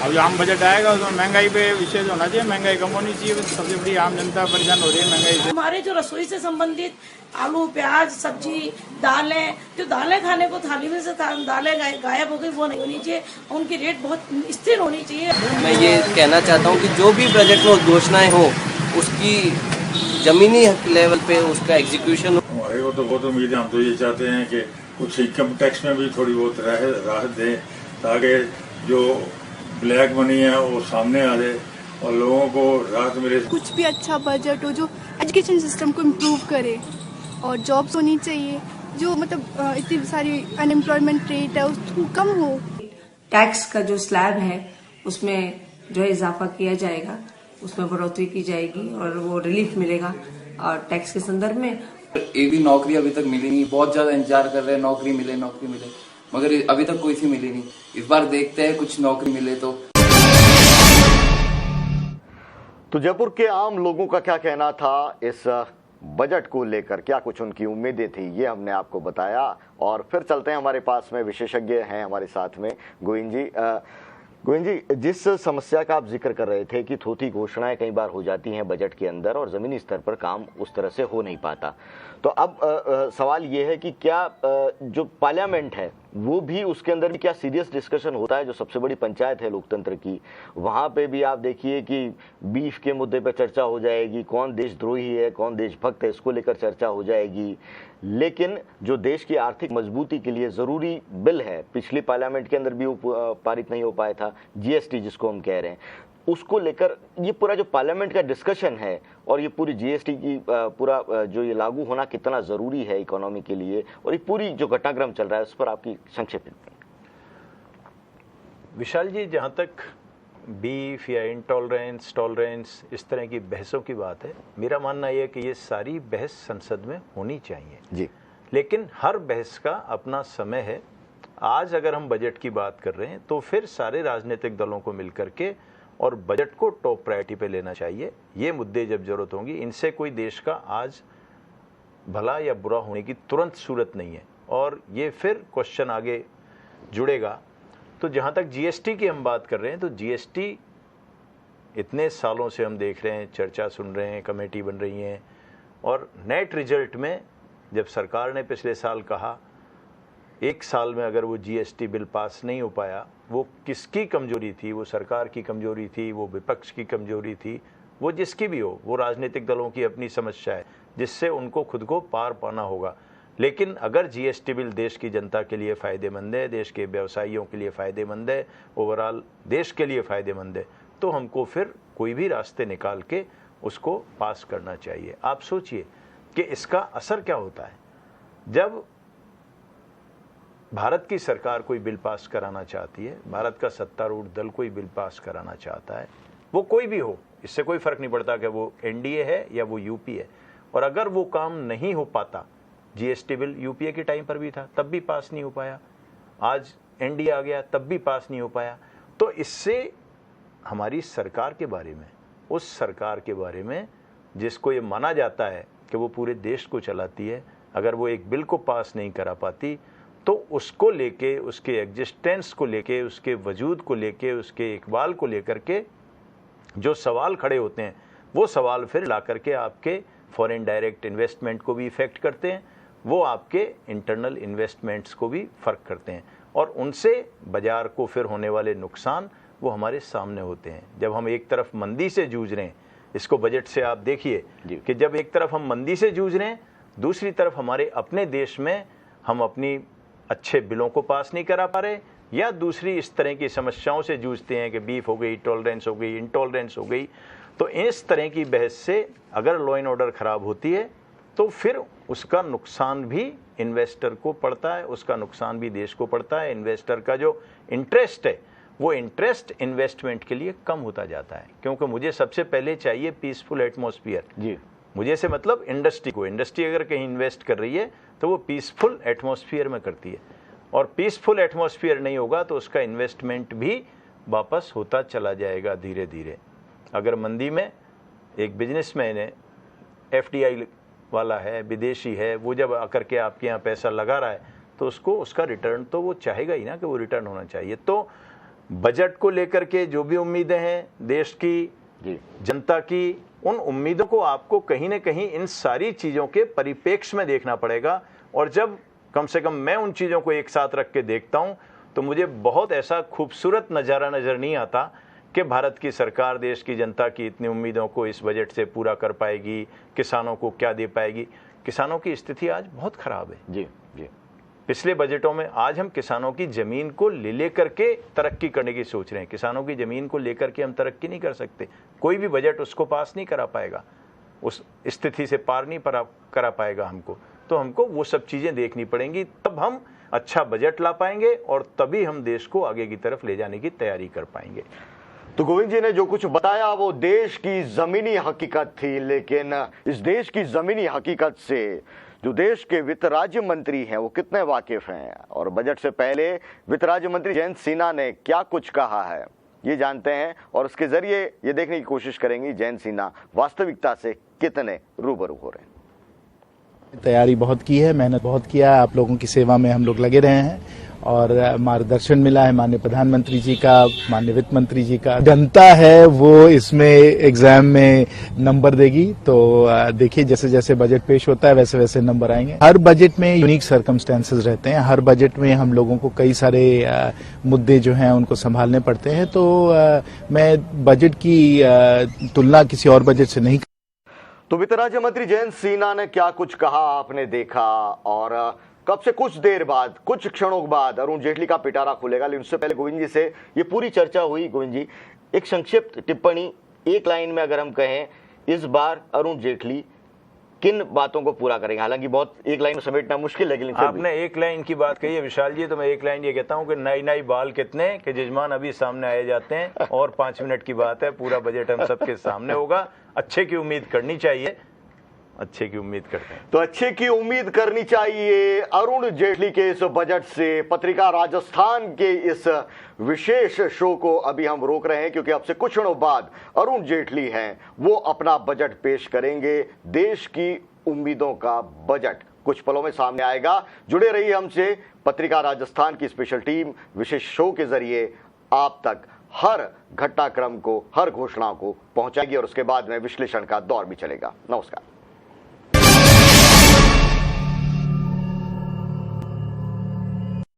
अब जो आम बजट आएगा उसमें महंगाई पे विशेष होना चाहिए, महंगाई कम होनी चाहिए। सबसे बड़ी आम जनता परेशान हो रही है महंगाई से।
हमारे जो रसोई से संबंधित आलू, प्याज, सब्जी, दालें, जो दालें खाने को थाली में से दालें गायब हो गई, वो नहीं होनी चाहिए। उनकी रेट बहुत स्थिर होनी चाहिए।
मैं ये कहना चाहता हूँ कि जो भी बजट में घोषणाएं हो उसकी जमीनी लेवल पे उसका एग्जीक्यूशन हो।
हमारे को तो बहुत उम्मीद है। हम तो ये चाहते हैं कि कुछ इनकम टैक्स में भी थोड़ी बहुत राहत दें, ताकि जो ब्लैक मनी है वो सामने आ जाए और लोगों को राहत मिले।
कुछ भी अच्छा बजट हो जो एजुकेशन सिस्टम को इम्प्रूव करे और जॉब्स होनी चाहिए, जो मतलब इतनी सारी अनएम्प्लॉयमेंट रेट है उसको कम हो।
टैक्स का जो स्लैब है उसमें जो है इजाफा किया जाएगा, उसमें बढ़ोतरी की जाएगी और वो रिलीफ मिलेगा और टैक्स के संदर्भ में।
एक भी नौकरी अभी तक मिली नहीं, बहुत ज्यादा इंतजार कर रहे हैं नौकरी मिले, मगर अभी तक कोई सी मिली नहीं। इस बार देखते हैं कुछ नौकरी मिले
तो जयपुर के आम लोगों का क्या कहना था इस बजट को लेकर, क्या कुछ उनकी उम्मीदें थी, ये हमने आपको बताया। और फिर चलते हैं, हमारे पास में विशेषज्ञ हैं हमारे साथ में गोविंद जी। गोविंद जी, जिस समस्या का आप जिक्र कर रहे थे कि थोथी घोषणाएं कई बार हो जाती हैं बजट के अंदर और ज़मीनी स्तर पर काम उस तरह से हो नहीं पाता, तो अब सवाल ये है कि क्या जो पार्लियामेंट है वो भी, उसके अंदर भी क्या सीरियस डिस्कशन होता है? जो सबसे बड़ी पंचायत है लोकतंत्र की, वहाँ पे भी आप देखिए कि बीफ के मुद्दे पर चर्चा हो जाएगी, कौन देशद्रोही है कौन देशभक्त है इसको लेकर चर्चा हो जाएगी। लेकिन जो देश की आर्थिक मजबूती के लिए ज़रूरी बिल है, पिछली पार्लियामेंट के अंदर भी वो पारित नहीं हो पाया था, जीएसटी जिसको हम कह रहे हैं, उसको लेकर ये पूरा जो पार्लियामेंट का डिस्कशन है और ये पूरी जीएसटी की पूरा जो ये लागू होना कितना ज़रूरी है इकोनॉमी के लिए, और ये पूरी जो घटनाक्रम चल रहा है उस पर आपकी संक्षिप्त।
विशाल जी, जहाँ तक बीफ या इंटॉलरेंस टॉलरेंस इस तरह की बहसों की बात है, मेरा मानना यह है कि ये सारी बहस संसद में होनी चाहिए
जी,
लेकिन हर बहस का अपना समय है। आज अगर हम बजट की बात कर रहे हैं तो फिर सारे राजनीतिक दलों को मिलकर के और बजट को टॉप प्रायोरिटी पे लेना चाहिए। ये मुद्दे जब जरूरत होंगी, इनसे कोई देश का आज भला या बुरा होने की तुरंत सूरत नहीं है। और ये फिर क्वेश्चन आगे जुड़ेगा। तो जहाँ तक जीएसटी की हम बात कर रहे हैं, तो जीएसटी इतने सालों से हम देख रहे हैं, चर्चा सुन रहे हैं, कमेटी बन रही हैं, और नेट रिजल्ट में जब सरकार ने पिछले साल कहा एक साल में अगर वो जीएसटी बिल पास नहीं हो पाया, वो किसकी कमजोरी थी? वो सरकार की कमजोरी थी, वो विपक्ष की कमजोरी थी, वो जिसकी भी हो, वो राजनीतिक दलों की अपनी समस्या है जिससे उनको खुद को पार पाना होगा। लेकिन अगर जीएसटी बिल देश की जनता के लिए फ़ायदेमंद है, देश के व्यवसायियों के लिए फ़ायदेमंद है, ओवरऑल देश के लिए फ़ायदेमंद है, तो हमको फिर कोई भी रास्ते निकाल के उसको पास करना चाहिए। आप सोचिए कि इसका असर क्या होता है जब भारत की सरकार कोई बिल पास कराना चाहती है, भारत का सत्तारूढ़ दल कोई बिल पास कराना चाहता है, वो कोई भी हो, इससे कोई फर्क नहीं पड़ता कि वो एनडीए है या वो यूपी है, और अगर वो काम नहीं हो पाता, जीएसटी बिल यूपीए के टाइम पर भी था, तब भी पास नहीं हो पाया, आज एनडीए आ गया तब भी पास नहीं हो पाया, तो इससे हमारी सरकार के बारे में, उस सरकार के बारे में जिसको ये माना जाता है कि वो पूरे देश को चलाती है, अगर वो एक बिल को पास नहीं करा पाती तो उसको लेके, उसके एग्जिस्टेंस को लेके, उसके वजूद को लेके, उसके इकबाल को लेकर के जो सवाल खड़े होते हैं, वो सवाल फिर ला करके आपके फॉरेन डायरेक्ट इन्वेस्टमेंट को भी इफेक्ट करते हैं, वो आपके इंटरनल इन्वेस्टमेंट्स को भी फ़र्क करते हैं, और उनसे बाजार को फिर होने वाले नुकसान वो हमारे सामने होते हैं। जब हम एक तरफ मंदी से जूझ रहे हैं, इसको बजट से आप देखिए कि जब एक तरफ हम मंदी से जूझ रहे हैं, दूसरी तरफ हमारे अपने देश में हम अपनी अच्छे बिलों को पास नहीं करा पा रहे, या दूसरी इस तरह की समस्याओं से जूझते हैं कि बीफ हो गई, टॉलरेंस हो गई, इंटॉलरेंस हो गई। तो इस तरह की बहस से अगर लॉ एंड ऑर्डर खराब होती है तो फिर उसका नुकसान भी इन्वेस्टर को पड़ता है, उसका नुकसान भी देश को पड़ता है। इन्वेस्टर का जो इंटरेस्ट है, वो इंटरेस्ट इन्वेस्टमेंट के लिए कम होता जाता है, क्योंकि मुझे सबसे पहले चाहिए पीसफुल एटमॉस्फेयर।
जी,
मुझे से मतलब इंडस्ट्री को, इंडस्ट्री अगर कहीं इन्वेस्ट कर रही है तो वो पीसफुल एटमॉस्फेयर में करती है, और पीसफुल एटमॉस्फेयर नहीं होगा तो उसका इन्वेस्टमेंट भी वापस होता चला जाएगा धीरे धीरे। अगर मंदी में एक बिजनेसमैन है, एफडीआई वाला है, विदेशी है, वो जब आकर के आपके यहाँ पैसा लगा रहा है तो उसको उसका रिटर्न तो वो चाहेगा ही ना कि वो रिटर्न होना चाहिए। तो बजट को लेकर के जो भी उम्मीदें हैं देश की, जनता की, उन उम्मीदों को आपको कहीं न कहीं इन सारी चीज़ों के परिप्रेक्ष्य में देखना पड़ेगा। और जब कम से कम मैं उन चीज़ों को एक साथ रख के देखता हूँ तो मुझे बहुत ऐसा खूबसूरत नज़ारा नज़र नहीं आता कि भारत की सरकार देश की जनता की इतनी उम्मीदों को इस बजट से पूरा कर पाएगी, किसानों को क्या दे पाएगी। किसानों की स्थिति आज बहुत ख़राब है।
जी जी,
पिछले बजटों में आज हम किसानों की ज़मीन को ले करके तरक्की करने की सोच रहे हैं। किसानों की ज़मीन को लेकर के हम तरक्की नहीं कर सकते, कोई भी बजट उसको पास नहीं करा पाएगा, उस स्थिति से पार नहीं करा पाएगा हमको। तो हमको वो सब चीज़ें देखनी पड़ेंगी, तब हम अच्छा बजट ला पाएंगे और तभी हम देश को आगे की तरफ ले जाने की तैयारी कर पाएंगे।
तो गोविंद जी ने जो कुछ बताया वो देश की ज़मीनी हकीकत थी, लेकिन इस देश की ज़मीनी हकीकत से जो देश के वित्त राज्य मंत्री हैं वो कितने वाकिफ हैं, और बजट से पहले वित्त राज्य मंत्री जयंत सिन्हा ने क्या कुछ कहा है, ये जानते हैं, और उसके जरिए ये देखने की कोशिश करेंगे जयंत सिन्हा वास्तविकता से कितने रूबरू हो रहे हैं।
तैयारी बहुत की है, मेहनत बहुत किया है, आप लोगों की सेवा में हम लोग लगे रहे हैं और मार्गदर्शन मिला है माननीय प्रधानमंत्री जी का, माननीय वित्त मंत्री जी का। जनता है वो इसमें एग्जाम में नंबर देगी, तो देखिए जैसे जैसे बजट पेश होता है वैसे वैसे नंबर आएंगे। हर बजट में यूनिक सर्कमस्टेंसेस रहते हैं, हर बजट में हम लोगों को कई सारे मुद्दे जो हैं उनको संभालने पड़ते हैं, तो मैं बजट की तुलना किसी और बजट से नहीं।
तो वित्त राज्य मंत्री जयंत सिन्हा ने क्या कुछ कहा आपने देखा, और कब से कुछ देर बाद, कुछ क्षणों बाद अरुण जेटली का पिटारा खुलेगा। लेकिन उससे पहले गोविंद जी से ये पूरी चर्चा हुई। गोविंद जी, एक संक्षिप्त टिप्पणी एक लाइन में अगर हम कहें, इस बार अरुण जेटली किन बातों को पूरा करेंगे? हालांकि बहुत एक लाइन में समेटना मुश्किल है, लेकिन
आपने एक लाइन की बात कही है विशाल जी, तो मैं एक लाइन ये कहता हूँ कि नई नई बाल कितने कि जजमान अभी सामने आए जाते हैं, और 5 मिनट की बात है, पूरा बजट हम सबके सामने होगा। अच्छे की उम्मीद करनी चाहिए, अच्छे की उम्मीद करते हैं।
तो अच्छे की उम्मीद करनी चाहिए। अरुण जेटली के इस बजट से पत्रिका राजस्थान के इस विशेष शो को अभी हम रोक रहे हैं, क्योंकि अब से कुछ क्षणों बाद अरुण जेटली हैं, वो अपना बजट पेश करेंगे। देश की उम्मीदों का बजट कुछ पलों में सामने आएगा। जुड़े रहिए हमसे। पत्रिका राजस्थान की स्पेशल टीम विशेष शो के जरिए आप तक हर घटनाक्रम को, हर घोषणा को पहुंचाएगी, और उसके बाद में विश्लेषण का दौर भी चलेगा। नमस्कार।